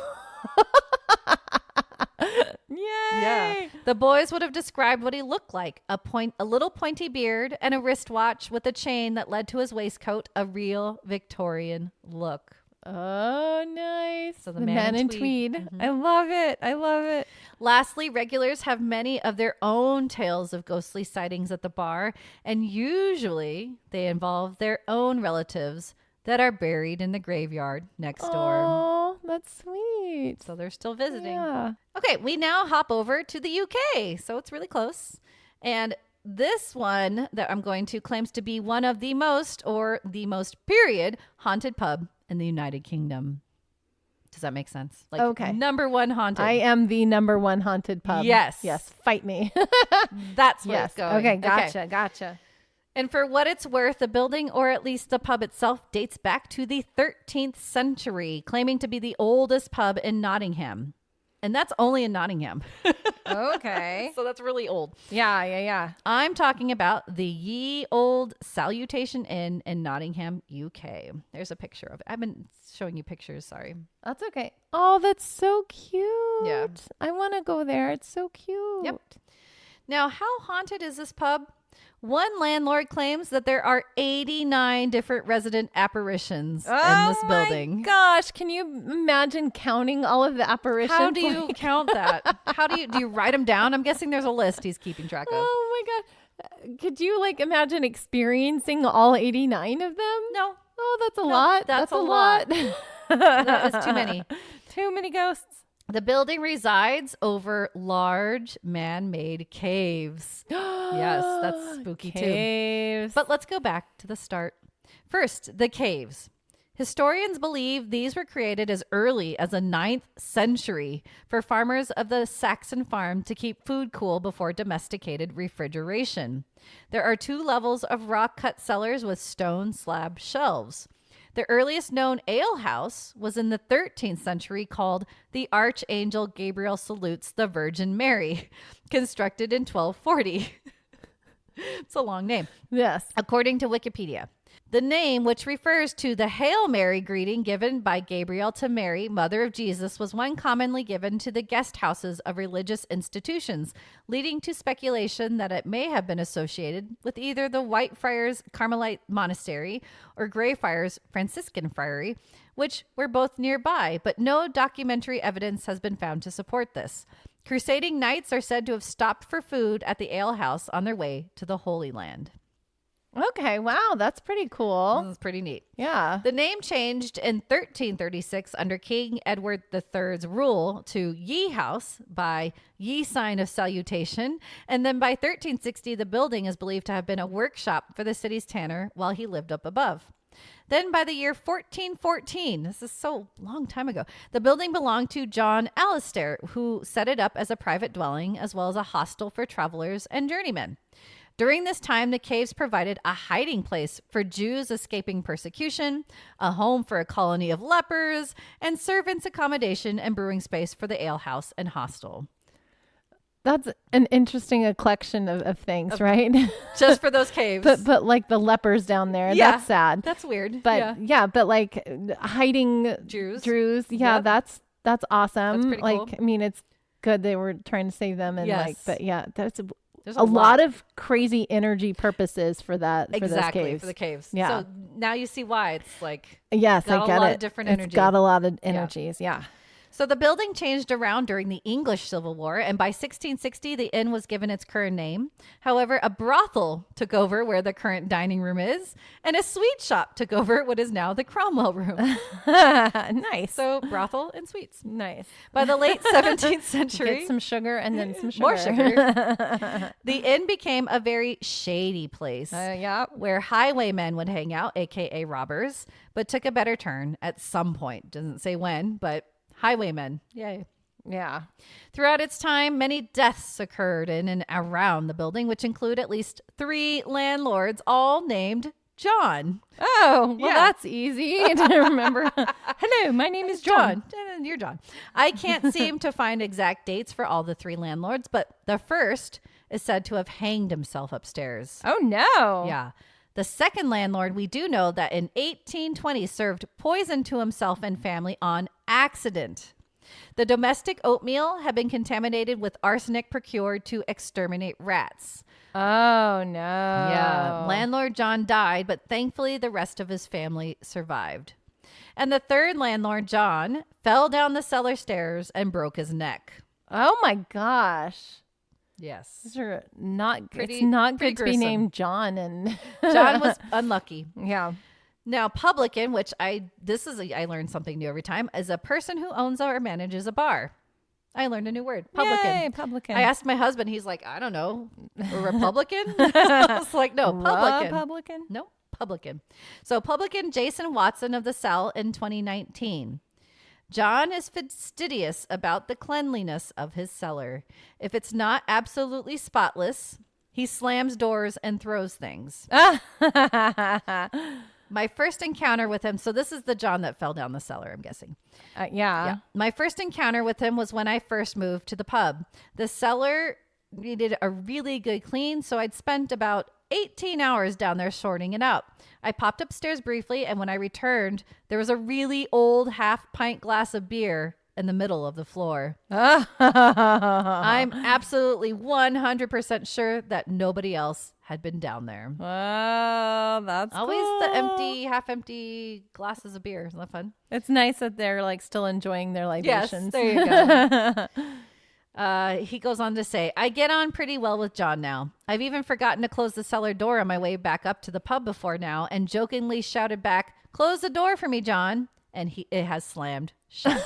Yay. Yeah. The boys would have described what he looked like. A little pointy beard and a wristwatch with a chain that led to his waistcoat. A real Victorian look. Oh, nice. So the Man in Tweed. Mm-hmm. I love it. Lastly, regulars have many of their own tales of ghostly sightings at the bar, and usually they involve their own relatives that are buried in the graveyard next door. Oh, that's sweet. So they're still visiting. Yeah. Okay, we now hop over to the UK. So it's really close. And this one that I'm going to claims to be one of the most period haunted pub in the United Kingdom. Does that make sense? Like, okay. Number one haunted. I am the number one haunted pub. Yes. Yes. Fight me. That's where it's going. Okay. Gotcha. And for what it's worth, the building, or at least the pub itself, dates back to the 13th century, claiming to be the oldest pub in Nottingham. And that's only in Nottingham. Okay. So that's really old. Yeah. I'm talking about the Ye Old Salutation Inn in Nottingham, UK. There's a picture of it. I've been showing you pictures. Sorry. That's okay. Oh, that's so cute. Yeah. I want to go there. It's so cute. Yep. Now, how haunted is this pub? One landlord claims that there are 89 different resident apparitions in this building. Oh my gosh. Can you imagine counting all of the apparitions? How do you count that? Do you write them down? I'm guessing there's a list he's keeping track of. Oh my God. Could you examine experiencing all 89 of them? No. Oh, that's a lot. That's a lot. That is too many. Too many ghosts. The building resides over large man-made caves. Yes, that's spooky Caves. too. But let's go back to the start. First, the caves. Historians believe these were created as early as the 9th century for farmers of the Saxon farm to keep food cool before domesticated refrigeration. There are 2 levels of rock-cut cellars with stone slab shelves. The earliest known alehouse was in the 13th century, called the Archangel Gabriel Salutes the Virgin Mary, constructed in 1240. It's a long name. Yes. According to Wikipedia. The name, which refers to the Hail Mary greeting given by Gabriel to Mary, Mother of Jesus, was one commonly given to the guest houses of religious institutions, leading to speculation that it may have been associated with either the Whitefriars Carmelite Monastery or Greyfriars Franciscan Friary, which were both nearby, but no documentary evidence has been found to support this. Crusading knights are said to have stopped for food at the alehouse on their way to the Holy Land. Okay. Wow. That's pretty cool. This is pretty neat. Yeah. The name changed in 1336 under King Edward III's rule to Ye House by Ye Sign of Salutation. And then by 1360, the building is believed to have been a workshop for the city's tanner while he lived up above. Then by the year 1414, this is so long time ago, the building belonged to John Alistair, who set it up as a private dwelling as well as a hostel for travelers and journeymen. During this time, the caves provided a hiding place for Jews escaping persecution, a home for a colony of lepers, and servants' accommodation and brewing space for the alehouse and hostel. That's an interesting collection of things, right? Just for those caves. but like the lepers down there, Yeah, that's sad. That's weird. But but like hiding Jews. Yeah, Yep. that's awesome. That's pretty like, cool. I mean, it's good they were trying to save them and Yes. but yeah, that's There's a lot of crazy energy purposes for that, for those caves. for the caves. Yeah. So now you see why it's like Yes, got I a get lot it. of different It's energy. got a lot of energies. Yeah. So the building changed around during the English Civil War, and by 1660, the inn was given its current name. However, a brothel took over where the current dining room is, and a sweet shop took over what is now the Cromwell Room. Nice. So brothel and sweets. Nice. By the late 17th century, Get some sugar and then some sugar. more sugar, the inn became a very shady place. Yeah. Where highwaymen would hang out, aka robbers, but took a better turn at some point. Doesn't say when, but highwaymen. Yay. Yeah. Throughout its time, many deaths occurred in and around the building, which include at least 3 landlords, all named John. Oh, well, Yeah. that's easy to remember. Hello, my name is John. You're John. I can't seem to find exact dates for all the 3 landlords, but the first is said to have hanged himself upstairs. Oh, no. Yeah. The second landlord, we do know that in 1820 served poison to himself and family on accident. The domestic oatmeal had been contaminated with arsenic procured to exterminate rats. Oh, no. Yeah. Landlord John died, but thankfully the rest of his family survived. And the third landlord, John, fell down the cellar stairs and broke his neck. Oh, my gosh. Yes. These are not, Pretty- it's not pretty good to be gruesome. named John. And John was unlucky. yeah. Now, publican, which I learned something new every time, is a person who owns or manages a bar. I learned a new word. Publican. Yay, publican. I asked my husband. He's like, I don't know. A Republican? I was like, no, publican. Republican? No, publican. So publican Jason Watson of the Cell in 2019. John is fastidious about the cleanliness of his cellar. If it's not absolutely spotless, he slams doors and throws things. My first encounter with him, so this is the John that fell down the cellar, I'm guessing. Yeah. My first encounter with him was when I first moved to the pub. The cellar needed a really good clean, so I'd spent about 18 hours down there sorting it out. I popped upstairs briefly, and when I returned, there was a really old half-pint glass of beer in the middle of the floor. I'm absolutely 100% sure that nobody else had been down there. Oh, that's always cool. the half empty glasses of beer. Isn't that fun? It's nice that they're like still enjoying their libations. Yes, there you go. He goes on to say, I get on pretty well with John now. I've even forgotten to close the cellar door on my way back up to the pub before now and jokingly shouted back, close the door for me, John. And it has slammed shut.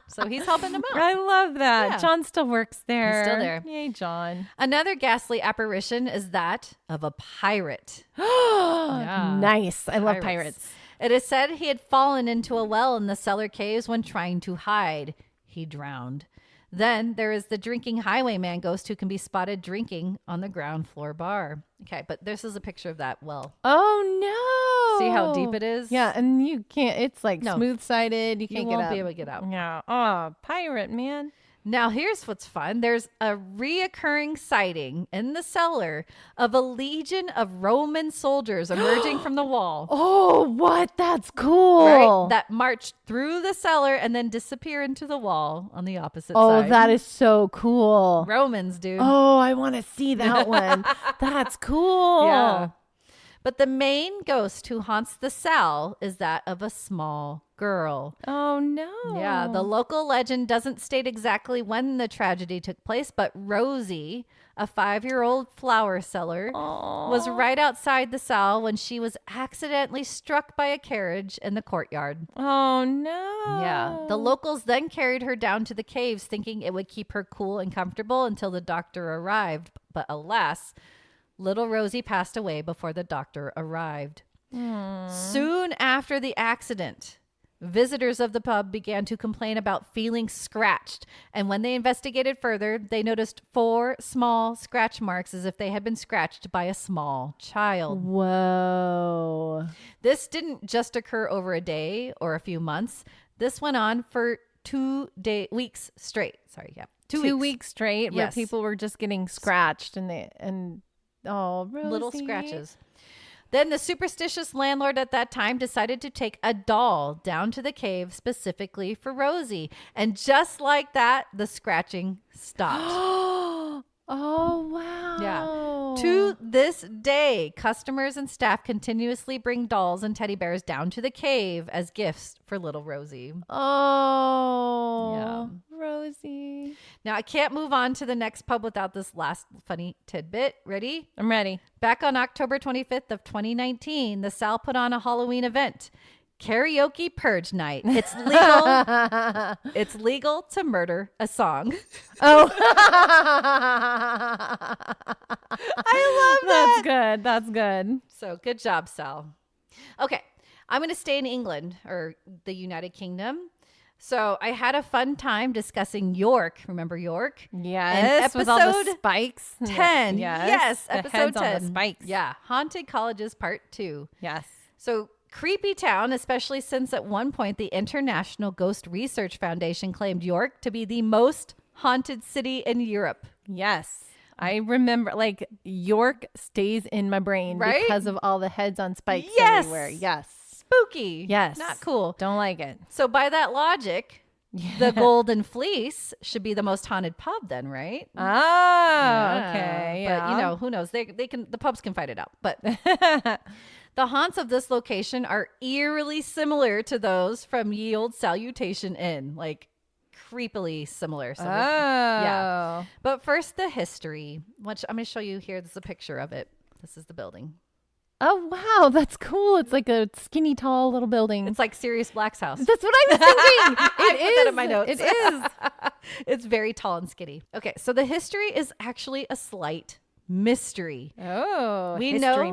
So he's helping him out. I love that. Yeah. John still works there. He's still there. Yay, John. Another ghastly apparition is that of a pirate. Yeah. Nice. I love pirates. It is said he had fallen into a well in the cellar caves when trying to hide. He drowned. Then there is the drinking highwayman ghost who can be spotted drinking on the ground floor bar. Okay, but this is a picture of that well. Oh, no. See how deep it is? Yeah, and you can't, it's like smooth-sided. You can't get won't up. be able to get out. Yeah. Oh, pirate, man. Now, here's what's fun. There's a reoccurring sighting in the cellar of a legion of Roman soldiers emerging from the wall. Oh, what? That's cool. Right? That march through the cellar and then disappear into the wall on the opposite side. Oh, that is so cool. Romans, dude. Oh, I want to see that one. That's cool. Yeah. But the main ghost who haunts the cell is that of a small girl. Oh, no. Yeah, the local legend doesn't state exactly when the tragedy took place, but Rosie, a 5-year-old flower seller, was right outside the cell when she was accidentally struck by a carriage in the courtyard. Oh, no. Yeah. The locals then carried her down to the caves thinking it would keep her cool and comfortable until the doctor arrived. But alas, little Rosie passed away before the doctor arrived. Soon after the accident, visitors of the pub began to complain about feeling scratched. And when they investigated further, they noticed 4 small scratch marks as if they had been scratched by a small child. Whoa. This didn't just occur over a day or a few months. This went on for 2 weeks straight. Sorry, yeah. 2 weeks straight where Yes. people were just getting scratched and Rosie. Little scratches. Then the superstitious landlord at that time decided to take a doll down to the cave specifically for Rosie. And just like that, the scratching stopped. Oh, wow. Yeah. To this day, customers and staff continuously bring dolls and teddy bears down to the cave as gifts for little Rosie. Oh, Yeah. Rosie. Now, I can't move on to the next pub without this last funny tidbit. Ready? I'm ready. Back on October 25th of 2019, the Sal put on a Halloween event. Karaoke purge night. It's legal. It's legal to murder a song. Oh, I love that. that's good. That's good. So good job, Sal. Okay. I'm going to stay in England or the United Kingdom. So I had a fun time discussing York. Remember York? Yes, with all the episode spikes. 10. Yes, Yes, the episode heads 10. on the spikes. Yeah. Haunted Colleges Part 2. Yes. So creepy town, especially since at one point the International Ghost Research Foundation claimed York to be the most haunted city in Europe. Yes. I remember, like, York stays in my brain Right? because of all the heads on spikes Yes. everywhere. Yes. Spooky. Yes. Not cool. Don't like it. So by that logic, the Golden Fleece should be the most haunted pub then, right? Oh, okay. But Yeah. you know, who knows? They can, the pubs can fight it out. But the haunts of this location are eerily similar to those from Ye Olde Salutation Inn, like creepily similar. So yeah. But first, the history, which I'm going to show you here. This is a picture of it. This is the building. Oh, wow. That's cool. It's like a skinny, tall little building. It's like Sirius Black's house. That's what I was thinking. I put that in my notes. It is. It's very tall and skinny. Okay, so the history is actually a slight mystery. Oh, History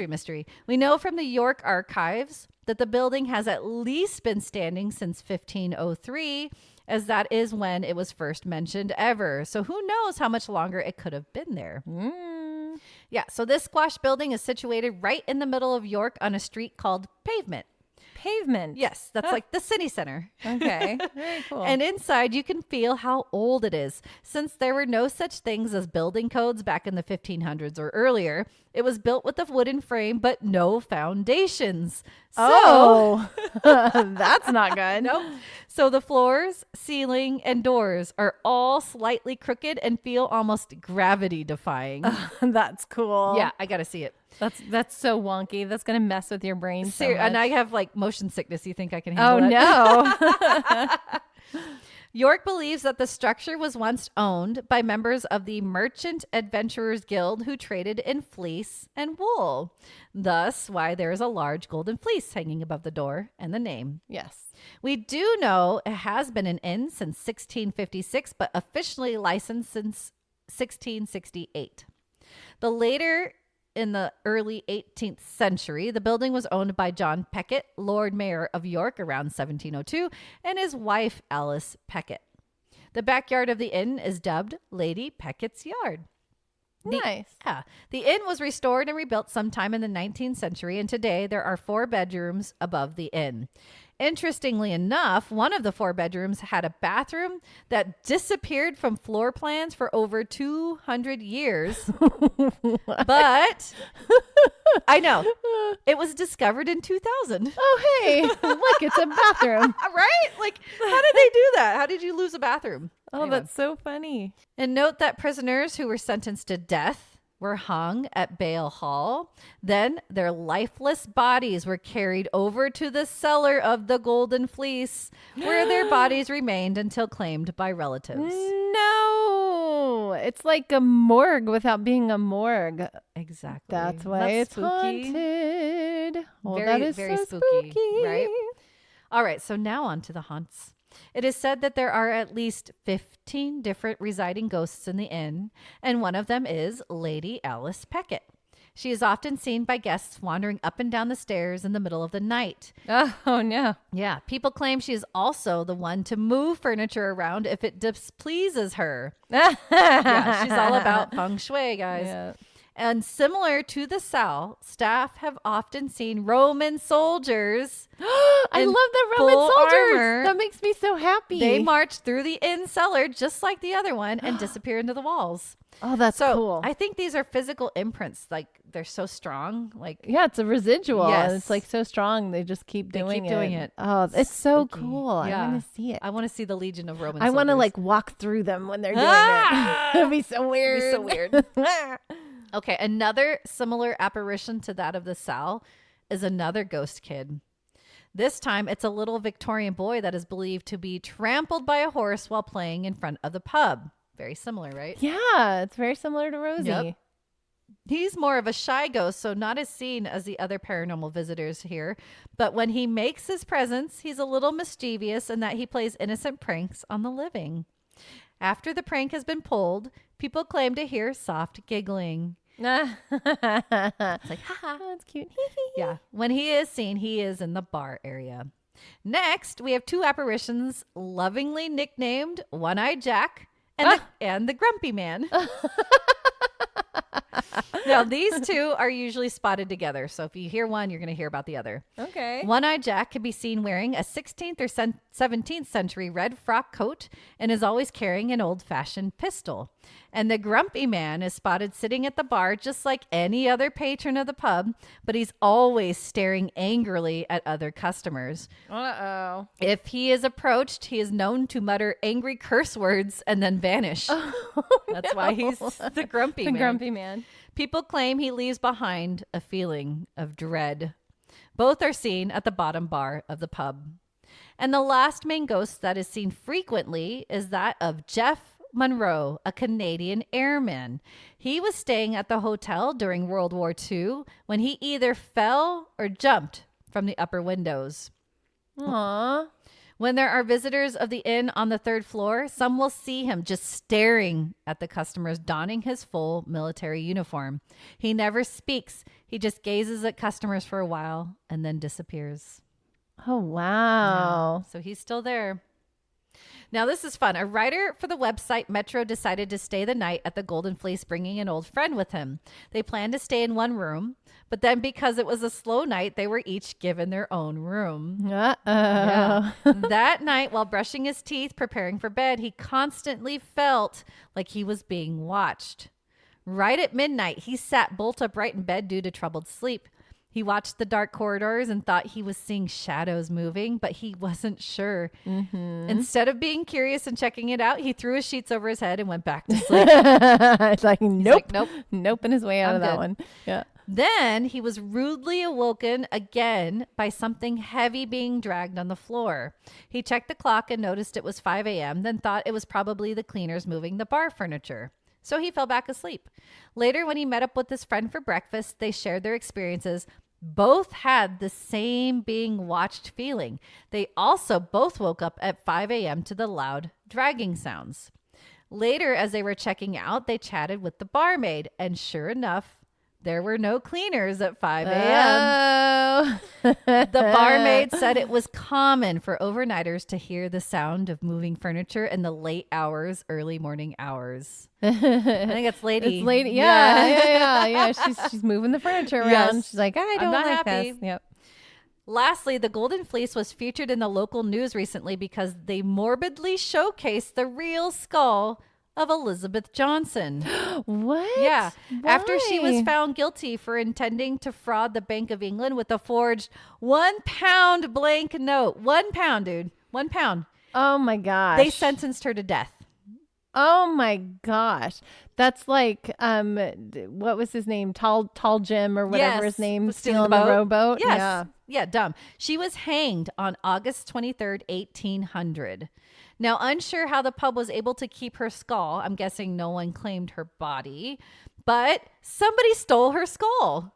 mystery. We know from the York archives that the building has at least been standing since 1503, as that is when it was first mentioned ever. So who knows how much longer it could have been there. Yeah, so this squash building is situated right in the middle of York on a street called Pavement. Pavement. Yes, that's like the city center. Okay. Very cool. And inside you can feel how old it is. Since there were no such things as building codes back in the 1500s or earlier, it was built with a wooden frame but no foundations. So, that's not good. Nope. So the floors, ceiling, and doors are all slightly crooked and feel almost gravity defying. That's cool. Yeah, I got to see it. That's so wonky. That's going to mess with your brain so much. And I have like motion sickness. You think I can handle it? No. York believes that the structure was once owned by members of the Merchant Adventurers Guild who traded in fleece and wool. Thus, why there is a large golden fleece hanging above the door and the name. Yes. We do know it has been an inn since 1656, but officially licensed since 1668. In the early 18th century, the building was owned by John Peckett, Lord Mayor of York around 1702, and his wife, Alice Peckett. The backyard of the inn is dubbed Lady Peckett's Yard. Nice. The inn was restored and rebuilt sometime in the 19th century, and today there are 4 bedrooms above the inn. Interestingly enough, one of the 4 bedrooms had a bathroom that disappeared from floor plans for over 200 years. But I know it was discovered in 2000. Oh, hey, look, it's a bathroom. Right? Like, how did they do that? How did you lose a bathroom? Oh, Anyway. That's so funny. And note that prisoners who were sentenced to death were hung at Bale Hall. Then their lifeless bodies were carried over to the cellar of the Golden Fleece, where their bodies remained until claimed by relatives. No, it's like a morgue without being a morgue. Exactly. That's why it's haunted. Well, very, that is very so spooky, spooky, right? All right, so now on to the haunts. It is said that there are at least 15 different residing ghosts in the inn, and one of them is Lady Alice Peckett. She is often seen by guests wandering up and down the stairs in the middle of the night. Oh, no. Yeah, people claim she is also the one to move furniture around if it displeases her. Yeah, she's all about feng shui, guys. Yeah. And similar to the South, staff have often seen Roman soldiers. I love the Roman full soldiers. armor. That makes me so happy. They march through the inn cellar just like the other one and disappear into the walls. Oh, that's So cool. I think these are physical imprints. Like, they're so strong. Like, Yeah, it's a residual. Yes. It's like so strong. They just keep doing it. Oh, It's it's so spooky. cool. Yeah. I want to see it. I want to see the Legion of Roman I soldiers. want to like walk through them when they're doing Ah! it. It'd be so weird. It'd be so weird. Okay, another similar apparition to that of the Sal is another ghost kid. This time, it's a little Victorian boy that is believed to be trampled by a horse while playing in front of the pub. Very similar, right? Yeah, it's very similar to Rosie. Yep. He's more of a shy ghost, so not as seen as the other paranormal visitors here. But when he makes his presence, he's a little mischievous in that he plays innocent pranks on the living. After the prank has been pulled, people claim to hear soft giggling. It's like, haha. Oh, that's cute. Yeah. When he is seen, he is in the bar area. Next, we have 2 apparitions lovingly nicknamed One-Eyed Jack and the Grumpy Man. Now, these 2 are usually spotted together. So if you hear one, you're going to hear about the other. Okay. One-Eyed Jack can be seen wearing a 16th or 17th century red frock coat and is always carrying an old-fashioned pistol. And the Grumpy Man is spotted sitting at the bar just like any other patron of the pub, but he's always staring angrily at other customers. Uh-oh. If he is approached, he is known to mutter angry curse words and then vanish. That's why he's the Grumpy Man. The Grumpy Man. People claim he leaves behind a feeling of dread. Both are seen at the bottom bar of the pub. And the last main ghost that is seen frequently is that of Jeff Monroe, a Canadian airman. He was staying at the hotel during World War II when he either fell or jumped from the upper windows. Aww. When there are visitors of the inn on the third floor, some will see him just staring at the customers donning his full military uniform. He never speaks. He just gazes at customers for a while and then disappears. Oh, wow. Yeah, so he's still there. Now, this is fun. A writer for the website Metro decided to stay the night at the Golden Fleece, bringing an old friend with him. They planned to stay in one room, but then because it was a slow night, they were each given their own room. Uh-oh. Yeah. That night, while brushing his teeth, preparing for bed, he constantly felt like he was being watched. Right at midnight, he sat bolt upright in bed due to troubled sleep. He watched the dark corridors and thought he was seeing shadows moving, but he wasn't sure. Mm-hmm. Instead of being curious and checking it out, he threw his sheets over his head and went back to sleep. It's like, nope. Nope. Nope in his way out of that one. Yeah. Then he was rudely awoken again by something heavy being dragged on the floor. He checked the clock and noticed it was 5 a.m., then thought it was probably the cleaners moving the bar furniture. So he fell back asleep. Later, when he met up with his friend for breakfast, they shared their experiences. Both had the same being watched feeling. They also both woke up at 5 a.m. to the loud dragging sounds. Later, as they were checking out, they chatted with the barmaid. And sure enough, there were no cleaners at 5 a.m. Oh. The barmaid said it was common for overnighters to hear the sound of moving furniture in the late hours, early morning hours. I think it's lady. It's lady. Yeah. She's moving the furniture around. Yes. She's like, I don't I'm not like happy. this. Yep. Lastly, the Golden Fleece was featured in the local news recently because they morbidly showcased the real skull of Elizabeth Johnson. What? Yeah. Why? After she was found guilty for intending to fraud the Bank of England with a forged £1 blank note. 1 pound, dude. 1 pound. Oh my gosh. They sentenced her to death. Oh my gosh. That's like what was his name? Tall Jim or whatever his name, stealing the rowboat. Yes. Yeah, dumb. She was hanged on August 23rd, 1800. Now, unsure how the pub was able to keep her skull. I'm guessing no one claimed her body, but somebody stole her skull.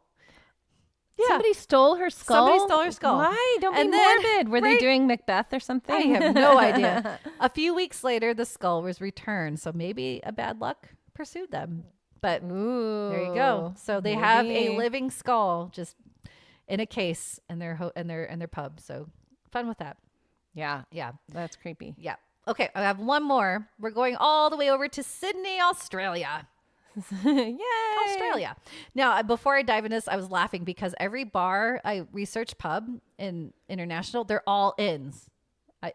Yeah. Somebody stole her skull? Somebody stole her skull. Why? Don't be morbid. Were they doing Macbeth or something? I have no idea. A few weeks later, the skull was returned. So maybe a bad luck pursued them. But ooh, there you go. So they have a living skull just in a case in their pub. So fun with that. Yeah. Yeah. That's creepy. Yeah. Okay. I have one more. We're going all the way over to Sydney, Australia. Yay! Australia. Now, before I dive into this, I was laughing because every bar I researched pub in international, they're all inns. So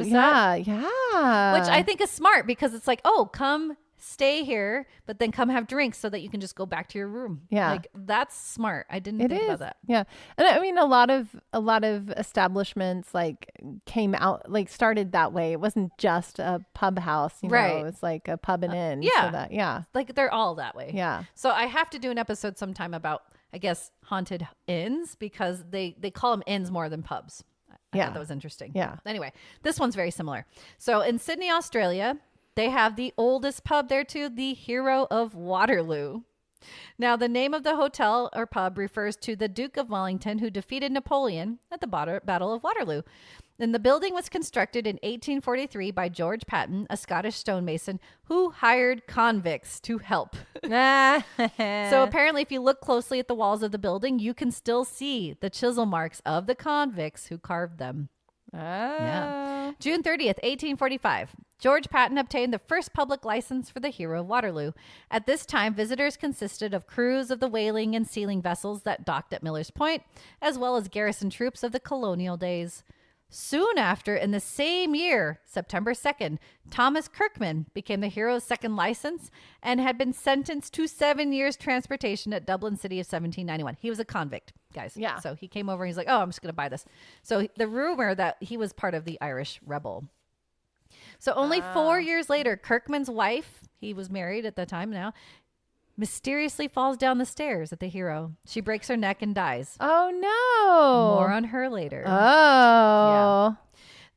yeah. Which I think is smart because it's like, oh, come stay here, but then come have drinks so that you can just go back to your room. Yeah. Like that's smart. I didn't think about that. Yeah. And I mean, a lot of establishments like came out, like started that way. It wasn't just a pub house, you know, it's like a pub and inn. Yeah. Like they're all that way. Yeah. So I have to do an episode sometime about, I guess, haunted inns because they call them inns more than pubs. I thought that was interesting. Yeah. Anyway, this one's very similar. So in Sydney, Australia, they have the oldest pub there too, the Hero of Waterloo. Now, the name of the hotel or pub refers to the Duke of Wellington who defeated Napoleon at the Battle of Waterloo. And the building was constructed in 1843 by George Patton, a Scottish stonemason who hired convicts to help. So apparently, if you look closely at the walls of the building, you can still see the chisel marks of the convicts who carved them. Yeah. June 30th, 1845. George Patton obtained the first public license for the Hero of Waterloo. At this time, visitors consisted of crews of the whaling and sealing vessels that docked at Miller's Point, as well as garrison troops of the colonial days. Soon after, in the same year, September 2nd, Thomas Kirkman became the Hero's second license and had been sentenced to 7 years transportation at Dublin City of 1791. He was a convict, guys. Yeah. So he came over and he's like, oh, I'm just going to buy this. So the rumor that he was part of the Irish rebel. So only 4 years later, Kirkman's wife, he was married at the time now, mysteriously falls down the stairs at the Hero. She breaks her neck and dies. Oh no. More on her later. Oh. Yeah.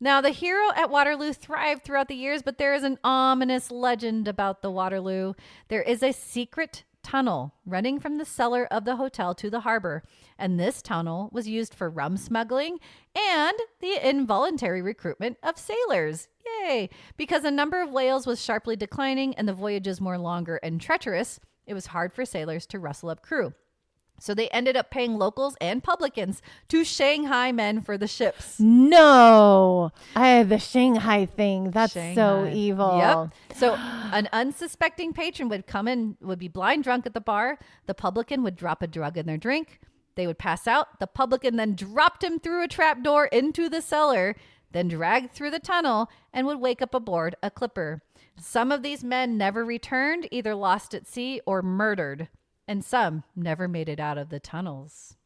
Now, the hero at Waterloo thrived throughout the years, but there is an ominous legend about the Waterloo. There is a secret tunnel running from the cellar of the hotel to the harbor, and this tunnel was used for rum smuggling and the involuntary recruitment of sailors. Yay! Because the number of whales was sharply declining and the voyages more longer and treacherous, it was hard for sailors to rustle up crew. So they ended up paying locals and publicans to Shanghai men for the ships. No, the Shanghai thing. That's Shanghai. So evil. Yep. So an unsuspecting patron would come in, would be blind drunk at the bar. The publican would drop a drug in their drink. They would pass out. The publican then dropped him through a trap door into the cellar, then dragged through the tunnel and would wake up aboard a clipper. Some of these men never returned, either lost at sea or murdered. And some never made it out of the tunnels.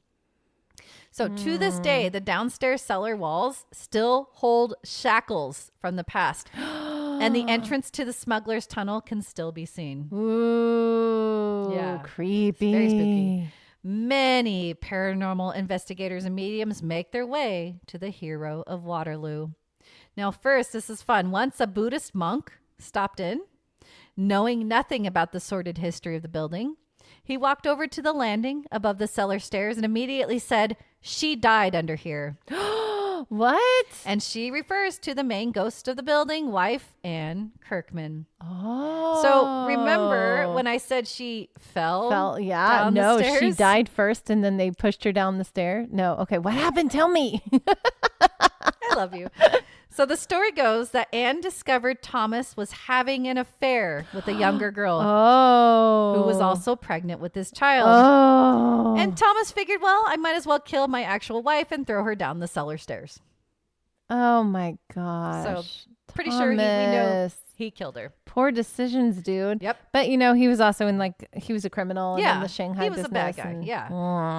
So to this day, the downstairs cellar walls still hold shackles from the past. And the entrance to the smuggler's tunnel can still be seen. Ooh, Yeah. creepy. It's very spooky. Many paranormal investigators and mediums make their way to the hero of Waterloo. Now, first, this is fun. Once a Buddhist monk stopped in, knowing nothing about the sordid history of the building. He walked over to the landing above the cellar stairs and immediately said, "She died under here." What? And she refers to the main ghost of the building, wife Anne Kirkman. Oh. So remember when I said she fell yeah. down No, the stairs? she died first and then they pushed her down the stair. No. Okay. What happened? Tell me. I love you. So the story goes that Anne discovered Thomas was having an affair with a younger girl who was also pregnant with this child. Oh. And Thomas figured, well, I might as well kill my actual wife and throw her down the cellar stairs. Oh my gosh. So pretty sure we know he killed her. Poor decisions, dude. Yep. But he was also he was a criminal and in the Shanghai he was business. a bad guy. Yeah.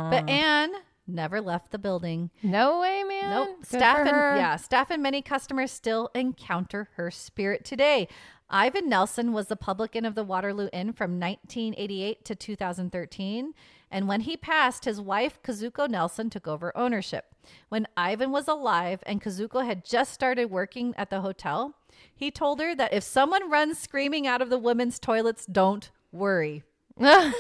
But Anne never left the building. No way, man. Nope. Good for her. Staff and many customers still encounter her spirit today. Ivan Nelson was the publican of the Waterloo Inn from 1988 to 2013. And when he passed, his wife, Kazuko Nelson, took over ownership. When Ivan was alive and Kazuko had just started working at the hotel, he told her that if someone runs screaming out of the women's toilets, don't worry. Don't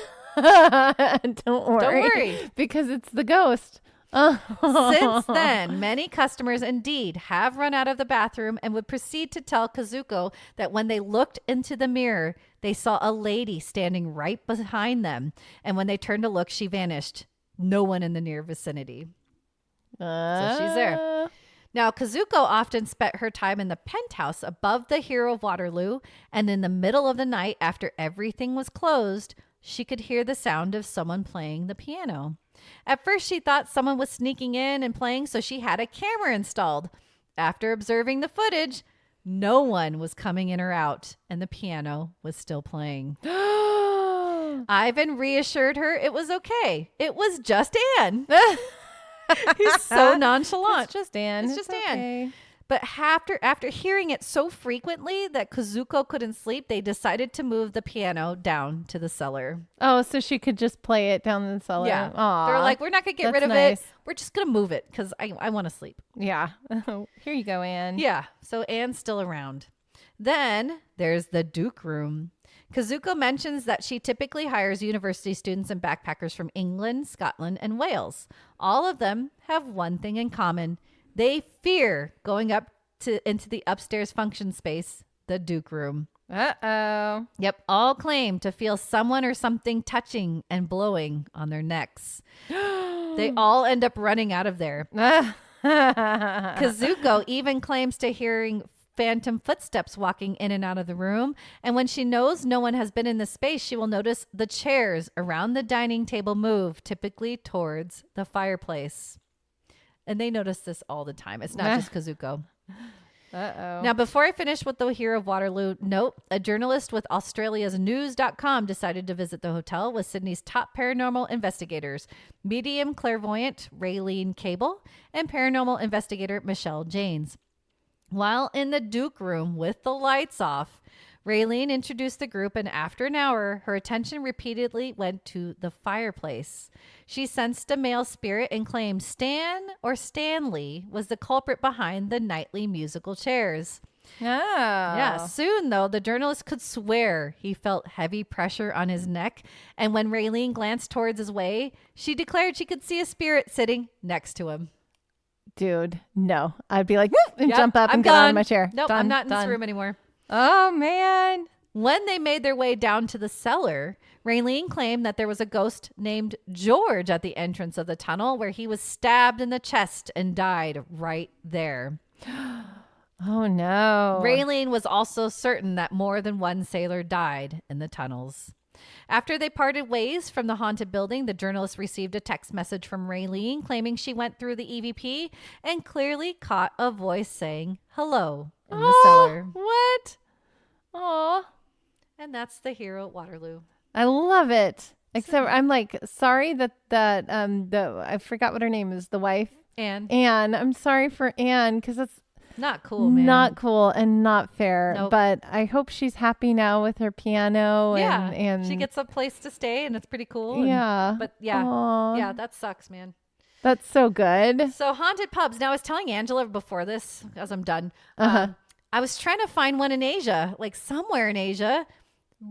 worry. Because it's the ghost. Since then, many customers indeed have run out of the bathroom and would proceed to tell Kazuko that when they looked into the mirror, they saw a lady standing right behind them. And when they turned to look, she vanished. No one in the near vicinity. So she's there. Now, Kazuko often spent her time in the penthouse above the hero of Waterloo. And in the middle of the night, after everything was closed, she could hear the sound of someone playing the piano. At first, she thought someone was sneaking in and playing, so she had a camera installed. After observing the footage, no one was coming in or out, and the piano was still playing. Ivan reassured her it was okay. It was just Anne. He's so nonchalant. It's just Anne. It's just Anne. But after hearing it so frequently that Kazuko couldn't sleep, they decided to move the piano down to the cellar. Oh, so she could just play it down in the cellar. Yeah. Aww. They're like, we're not going to get rid of it. We're just going to move it because I want to sleep. Yeah. Here you go, Anne. Yeah. So Anne's still around. Then there's the Duke Room. Kazuko mentions that she typically hires university students and backpackers from England, Scotland, and Wales. All of them have one thing in common. They fear going up into the upstairs function space, the Duke Room. Uh-oh. Yep, all claim to feel someone or something touching and blowing on their necks. They all end up running out of there. Kazuko even claims to hearing phantom footsteps walking in and out of the room. And when she knows no one has been in the space, she will notice the chairs around the dining table move, typically towards the fireplace. And they notice this all the time. It's not just Kazuko. Uh-oh. Now, before I finish with the hero of Waterloo, note, a journalist with Australia's news.com decided to visit the hotel with Sydney's top paranormal investigators, medium clairvoyant Raylene Cable and paranormal investigator Michelle Janes. While in the Duke Room with the lights off, Raylene introduced the group, and after an hour, her attention repeatedly went to the fireplace. She sensed a male spirit and claimed Stan or Stanley was the culprit behind the nightly musical chairs. Oh. Yeah. Soon, though, the journalist could swear he felt heavy pressure on his neck. And when Raylene glanced towards his way, she declared she could see a spirit sitting next to him. Dude, no. I'd be like, whoop, and jump up and get out of my chair. Nope, I'm not in this room anymore. Oh, man. When they made their way down to the cellar, Raylene claimed that there was a ghost named George at the entrance of the tunnel where he was stabbed in the chest and died right there. Oh, no. Raylene was also certain that more than one sailor died in the tunnels. After they parted ways from the haunted building, the journalist received a text message from Raylene claiming she went through the EVP and clearly caught a voice saying hello in the cellar. What? Oh. And that's the hero at Waterloo. I love it. Except I'm like, sorry that I forgot what her name is, the wife. Anne. I'm sorry for Anne because it's not cool, man. Not cool and not fair. Nope. But I hope she's happy now with her piano. Yeah. And she gets a place to stay and it's pretty cool. Yeah. Yeah, that sucks, man. That's so good. So haunted pubs. Now I was telling Angela before this, as I'm done. I was trying to find one in Asia, like somewhere in Asia.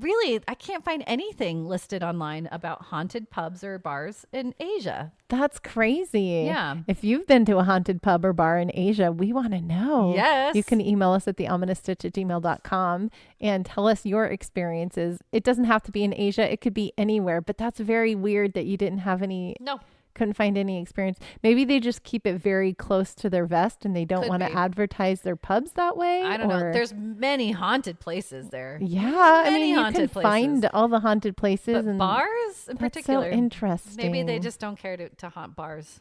Really, I can't find anything listed online about haunted pubs or bars in Asia. That's crazy. Yeah. If you've been to a haunted pub or bar in Asia, we want to know. Yes. You can email us at theominous@gmail.com and tell us your experiences. It doesn't have to be in Asia. It could be anywhere, but that's very weird that you didn't have any. No. Couldn't find any experience. Maybe they just keep it very close to their vest and they don't want to advertise their pubs that way. I don't know. There's many haunted places there. Yeah. Many you haunted can find all the haunted places. But and bars in particular. So interesting. Maybe they just don't care to haunt bars.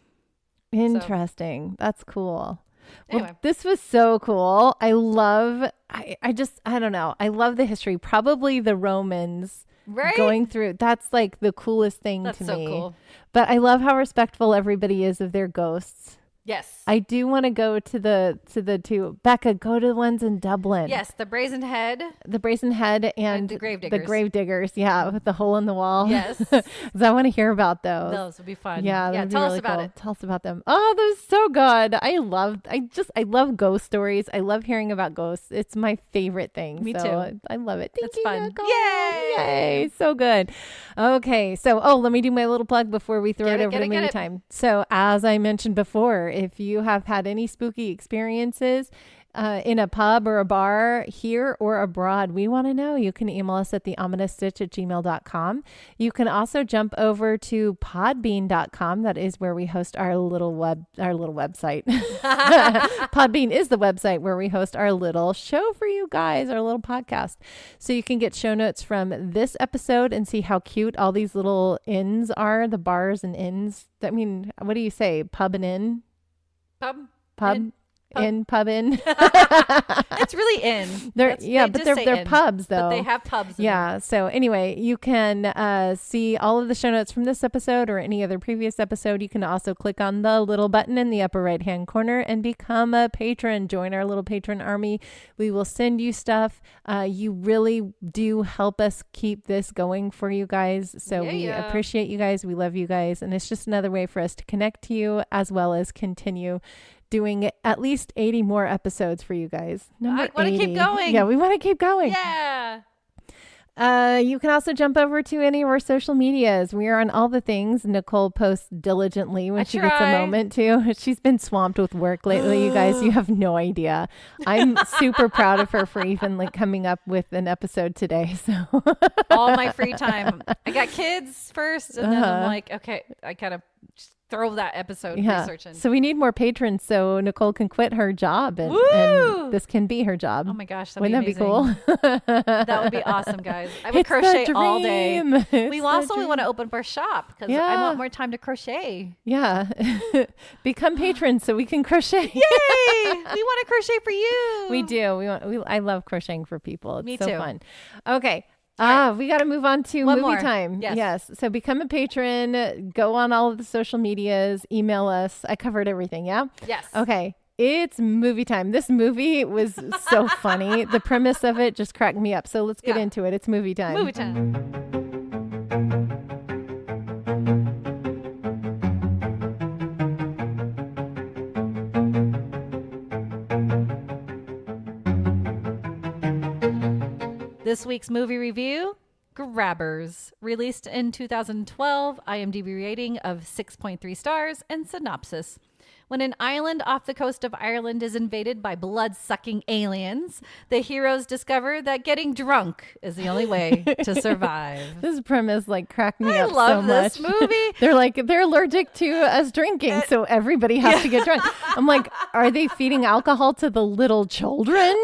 Interesting. That's cool. Anyway. Well, this was so cool. I don't know. I love the history. Probably the Romans. Right? Going through, that's like the coolest thing to me. That's so cool. But I love how respectful everybody is of their ghosts. Yes. I do want to go to the two. Becca, go to the ones in Dublin. Yes, the Brazen Head. The Brazen Head and the Gravediggers. The Gravediggers, yeah, with the hole in the wall. Yes. Because I want to hear about those. Those would be fun. Yeah, tell us really about cool. it. Tell us about them. Oh, that was so good. I love ghost stories. I love hearing about ghosts. It's my favorite thing. Me too. I love it. Thank it's you, fun. Nicole. Yay! So good. Okay, so let me do my little plug before we throw it over to movie time. So as I mentioned before, if you have had any spooky experiences in a pub or a bar here or abroad, we want to know. You can email us at theominoussstitch@gmail.com. You can also jump over to podbean.com. That is where we host our little website. Podbean is the website where we host our little show for you guys, our little podcast. So you can get show notes from this episode and see how cute all these little inns are, the bars and inns. I mean, what do you say? Pub and inn? Pub. Pub in. It's really in. They're pubs though. But they have pubs. Yeah. So anyway, you can see all of the show notes from this episode or any other previous episode. You can also click on the little button in the upper right hand corner and become a patron. Join our little patron army. We will send you stuff. You really do help us keep this going for you guys. So we appreciate you guys. We love you guys. And it's just another way for us to connect to you as well as continue doing at least 80 more episodes for you guys. I want to keep going. Yeah, we want to keep going. Yeah. You can also jump over to any of our social medias. We are on all the things. Nicole posts diligently when she gets a moment to. She's been swamped with work lately, you guys. You have no idea. I'm super proud of her for even coming up with an episode today. So all my free time. I got kids first, and then I'm like, okay, I kind of throw that episode researching. So we need more patrons so Nicole can quit her job and this can be her job. Oh my gosh, wouldn't that be cool? That would be awesome, guys. I would crochet all day. We want to open up our shop because I want more time to crochet. Yeah. Become patrons so we can crochet. Yay! We want to crochet for you. We do. I love crocheting for people. It's Me so too. fun. Okay. Right. We got to move on to One movie more. time. Yes. So become a patron. Go on all of the social medias. Email us. I covered everything. Yeah. Yes. Okay. it's movie time. This movie was so funny. The premise of it just cracked me up. So let's get into it. It's movie time. Movie time. This week's movie review, Grabbers, released in 2012, IMDb rating of 6.3 stars, and synopsis. When an island off the coast of Ireland is invaded by blood-sucking aliens, the heroes discover that getting drunk is the only way to survive. This premise like cracked me up so much. I love this movie. They're allergic to us drinking, so everybody has to get drunk. I'm like, are they feeding alcohol to the little children?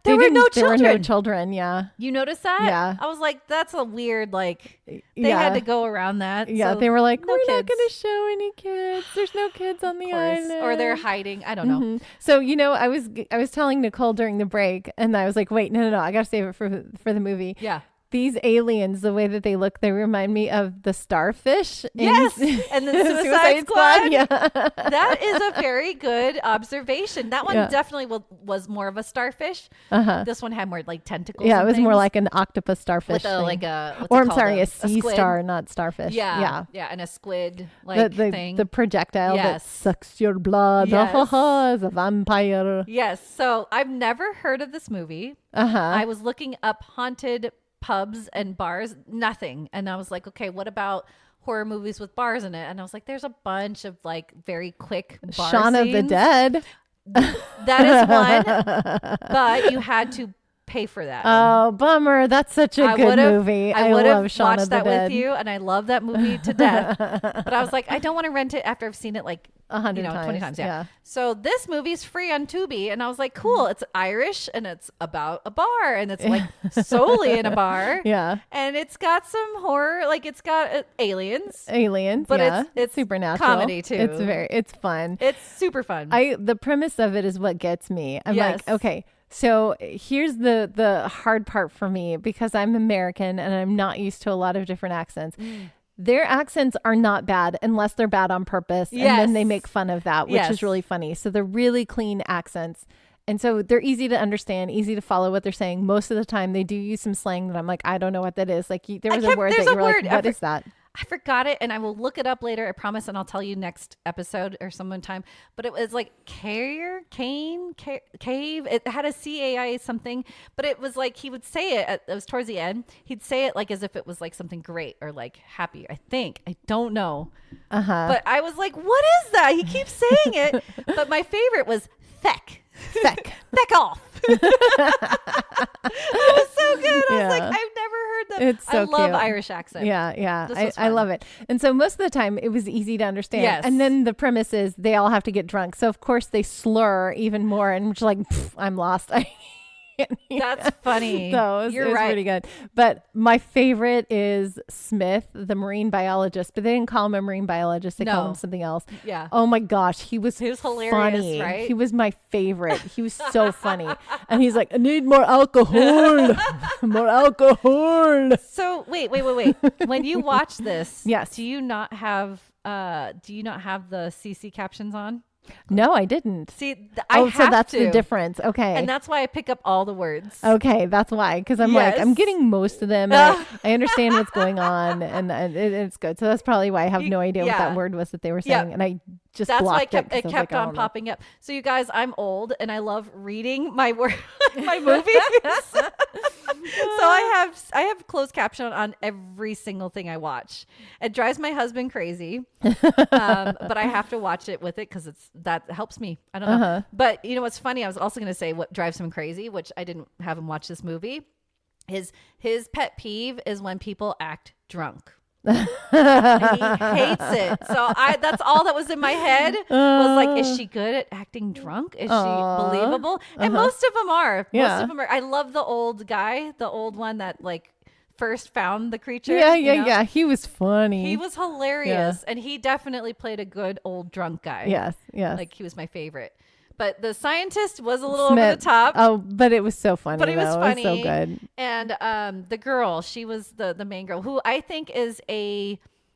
There were no children. Yeah. You noticed that? Yeah. I was like, that's a weird, like, they had to go around that. Yeah. So they were like, no we're kids. not going to show any kids. There's no kids on the island. Or they're hiding. I don't know. So, I was telling Nicole during the break, and I was like, wait, no. I got to save it for the movie. Yeah. These aliens, the way that they look, they remind me of the starfish. Yes. And the Suicide Squad. Yeah. That is a very good observation. That one definitely was more of a starfish. This one had more like tentacles. Yeah, it was more like an octopus starfish. With a a sea star, not starfish. Yeah. And a squid thing. The projectile that sucks your blood. Yes. Is a vampire. Yes. So I've never heard of this movie. I was looking up haunted pubs and bars, nothing. And I was like, okay, what about horror movies with bars in it? And I was like, there's a bunch of like very quick bar Shaun scenes. of the Dead. That is one, but you had to pay for that. Oh, bummer. That's such a good movie. I would have love Shaun of the watched that Dead. with you, and I love that movie to death. But I was like, I don't want to rent it after I've seen it like 100 times. 20 times. Yeah. So this movie's free on Tubi, and I was like, cool. It's Irish, and it's about a bar, and it's like solely in a bar. Yeah. And it's got some horror, like it's got aliens, but it's supernatural comedy too. It's fun. It's super fun. The premise of it is what gets me. I'm like, okay. So here's the hard part for me, because I'm American and I'm not used to a lot of different accents. Their accents are not bad unless they're bad on purpose. And then they make fun of that, which is really funny. So they're really clean accents. And so they're easy to understand, easy to follow what they're saying. Most of the time they do use some slang that I'm like, I don't know what that is. Like there was a word that you were like, what is that? I forgot it, and I will look it up later, I promise, and I'll tell you next episode or sometime. But it was like cave. It had a CAI something, but it was like he would say it was towards the end. He'd say it like as if it was like something great or like happy, I think. I don't know. But I was like, what is that? He keeps saying it. But my favorite was feck. Feck off. It was so good. I was like, I've never heard that. It's so I love cute. Irish accent. Yeah. I love it. And so most of the time it was easy to understand. Yes. And then the premise is they all have to get drunk. So of course they slur even more, and just like, I'm lost. That's funny. So it was pretty good. But my favorite is Smith, the marine biologist. But they didn't call him a marine biologist. They called him something else. Yeah. Oh my gosh. He was hilarious, funny. right? He was my favorite. He was so funny. And he's like, I need more alcohol. More alcohol. So wait. When you watch this, yes. do you not have the CC captions on? No, I didn't. See, so that's the difference. Okay. And that's why I pick up all the words. Okay, that's why. Because I'm like, I'm getting most of them. I understand what's going on, and it's good. So that's probably why I have no idea what that word was that they were saying. And I just that's why it kept on popping up. So you guys, I'm old, and I love reading my my movies. So I have closed caption on every single thing I watch. It drives my husband crazy, but I have to watch it with it because that helps me. I don't know. But you know what's funny? I was also going to say what drives him crazy, which I didn't have him watch this movie. His pet peeve is when people act drunk. And he hates it. So that's all that was in my head was like, is she good at acting drunk? Is she believable? And most of them are. Most of them are. I love the old guy, the old one that like first found the creature. Yeah. He was funny. He was hilarious. And he definitely played a good old drunk guy. Yes. Like he was my favorite. But the scientist was a little over the top. Oh, but it was so funny. But it was funny. It was so good. And the girl, she was the main girl, who I think is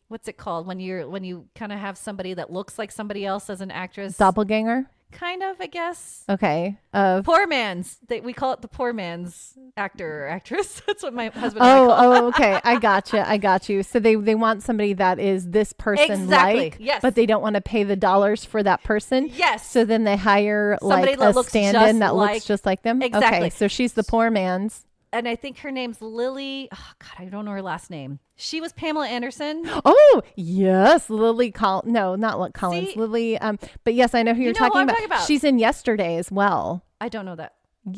what's it called when you kind of have somebody that looks like somebody else as an actress? Doppelganger. kind of, I guess. Okay. Poor man's. We call it the poor man's actor or actress. That's what my husband and I call it. Okay. I got you. So they want somebody that is this person like, yes. but they don't want to pay the dollars for that person. Yes. So then they hire somebody like a stand-in that looks just like them. Exactly. Okay. So she's the poor man's. And I think her name's Lily. Oh God, I don't know her last name. She was Pamela Anderson. Oh yes, Lily No, not Collins. See? Lily. But yes, I know who you're talking about. She's in Yesterday as well. I don't know that.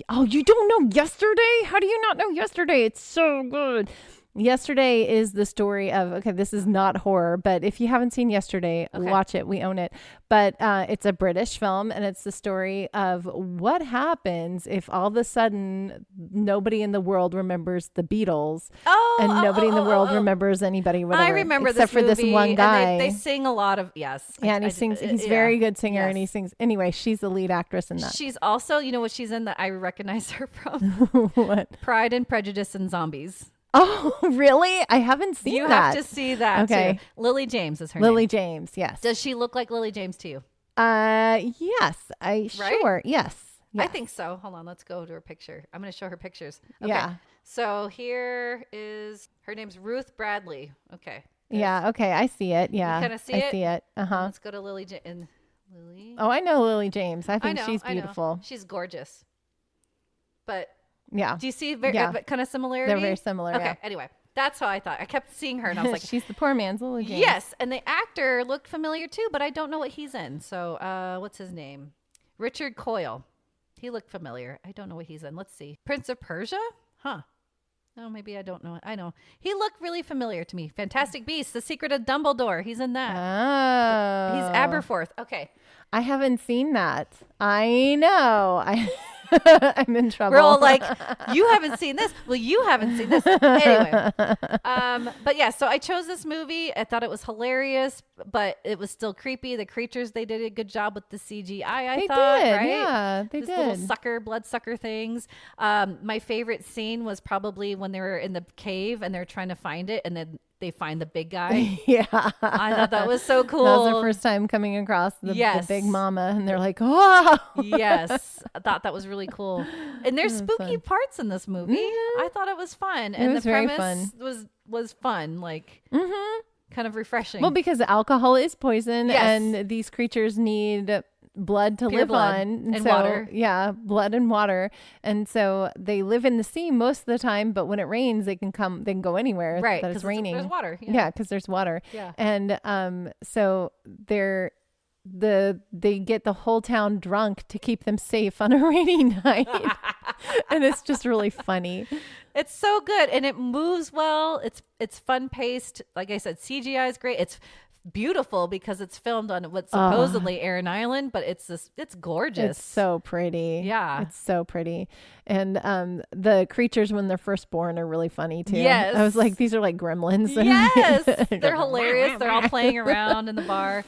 Oh, you don't know Yesterday? How do you not know Yesterday? It's so good. Yesterday is the story of, okay, this is not horror, but if you haven't seen Yesterday, watch it. We own it. But it's a British film, and it's the story of what happens if all of a sudden nobody in the world remembers the Beatles, and nobody in the world remembers anybody, whatever. I remember except this movie, for this one guy. And they sing a lot of, yes. Yeah, and he sings. He's a very good singer, and he sings. Anyway, she's the lead actress in that. She's also, you know what she's in that I recognize her from? What? Pride and Prejudice and Zombies. Oh, really? I haven't seen that. You have to see that too. Lily James is her name. Lily James, yes. Does she look like Lily James to you? Yes. Sure. Yes. I think so. Hold on. Let's go to her picture. I'm going to show her pictures. Okay. Yeah. So here is, her name's Ruth Bradley. Okay. Yeah. Okay. I see it. Yeah. You kind of see I see it. Let's go to Lily. Lily. Oh, I know Lily James. I think she's beautiful. She's gorgeous. But yeah. do you see kind of similarity? They're very similar. Okay. Yeah. Anyway, that's how I thought. I kept seeing her and I was like, she's the poor man's Lily James. Yes. And the actor looked familiar too, but I don't know what he's in. So what's his name? Richard Coyle. He looked familiar. I don't know what he's in. Let's see. Prince of Persia? Huh. Oh, maybe I don't know. I know. He looked really familiar to me. Fantastic Beasts, The Secret of Dumbledore. He's in that. Oh. He's Aberforth. Okay. I haven't seen that. I know. I'm in trouble. We're all like, you haven't seen this. Well, you haven't seen this. Anyway. But yeah, so I chose this movie. I thought it was hilarious, but it was still creepy. The creatures, they did a good job with the CGI, I thought. Did, right? Yeah, they did. Little blood sucker things. My favorite scene was probably when they were in the cave and they're trying to find it, and then they find the big guy. Yeah. I thought that was so cool. That was their first time coming across the big mama, and they're like, oh. Yes. I thought that was really cool. And there's spooky parts in this movie. I thought it was fun. And the premise was fun. Like, kind of refreshing. Well, because alcohol is poison, and these creatures need blood to live on, and water. Yeah, blood and water, and so they live in the sea most of the time. But when it rains, they can go anywhere. Right, that it's raining. There's water. Yeah, because there's water. Yeah, and so they get the whole town drunk to keep them safe on a rainy night, and it's just really funny. It's so good, and it moves well. It's fun paced. Like I said, CGI is great. It's beautiful because it's filmed on what's supposedly Aran Island, but it's gorgeous. It's so pretty. Yeah, it's so pretty. And the creatures when they're first born are really funny too. Yes, I was like, these are like gremlins. Yes, they're hilarious. They're all playing around in the bar.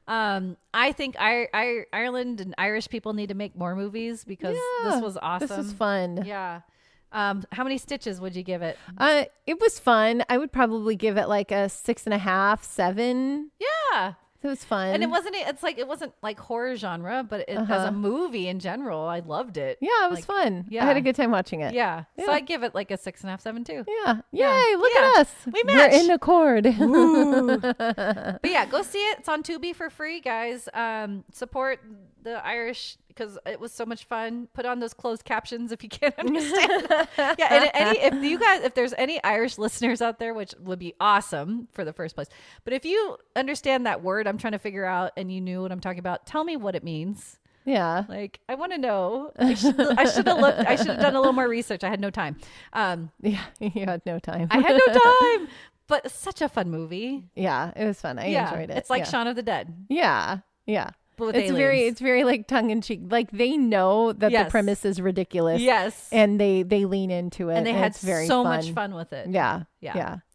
I think Ireland and Irish people need to make more movies because this was awesome. This was fun. Yeah. How many stitches would you give it? It was fun. I would probably give it like a 6.5, 7. Yeah. It was fun. And it wasn't like horror genre, but as a movie in general, I loved it. Yeah, it was fun. Yeah. I had a good time watching it. Yeah. So I'd give it like a 6.5, 7 too. Yeah. Yay, look at us. We match. We're in accord. But yeah, go see it. It's on Tubi for free, guys. Support the Irish because it was so much fun. Put on those closed captions if you can't understand. Yeah, and if there's any Irish listeners out there, which would be awesome for the first place, but if you understand that word I'm trying to figure out and you knew what I'm talking about, tell me what it means. Yeah, like I want to know. I should have looked. I should have done a little more research. I had no time. Yeah, you had no time. I had no time. But it's such a fun movie. Yeah, it was fun. I enjoyed it. It's like Shaun of the Dead. Yeah, yeah. But it's very like tongue in cheek. Like they know that the premise is ridiculous. Yes, and they lean into it. And they had so fun. much fun with it. Yeah.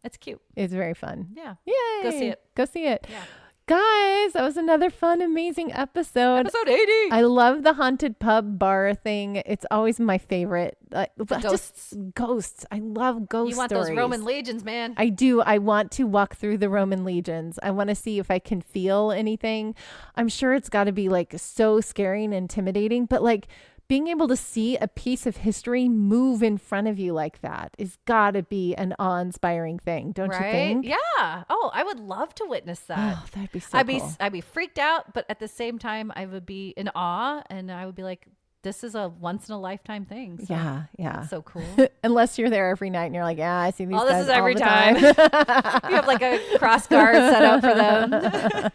It's cute. It's very fun. Yeah. Yay! Go see it. Go see it. Yeah. Guys, that was another fun, amazing episode. Episode 80. I love the haunted pub bar thing. It's always my favorite. Ghosts. Ghosts. I love ghost stories. You want those Roman legions, man. I do. I want to walk through the Roman legions. I want to see if I can feel anything. I'm sure it's got to be like so scary and intimidating, but like being able to see a piece of history move in front of you like that is got to be an awe-inspiring thing, don't you think? Yeah. Oh, I would love to witness that. Oh, that'd be so cool. I'd be freaked out, but at the same time, I would be in awe, and I would be like, this is a once in a lifetime thing. So yeah. that's so cool. Unless you're there every night and you're like, yeah, I see these guys this is every all the time. You have like a cross guard set up for them.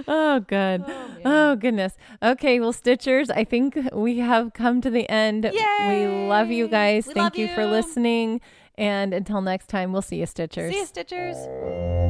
Oh, good. Oh, goodness. Okay. Well, Stitchers, I think we have come to the end. Yay! We love you guys. We Thank love you for you. listening. And until next time, we'll see you, Stitchers. See you, Stitchers.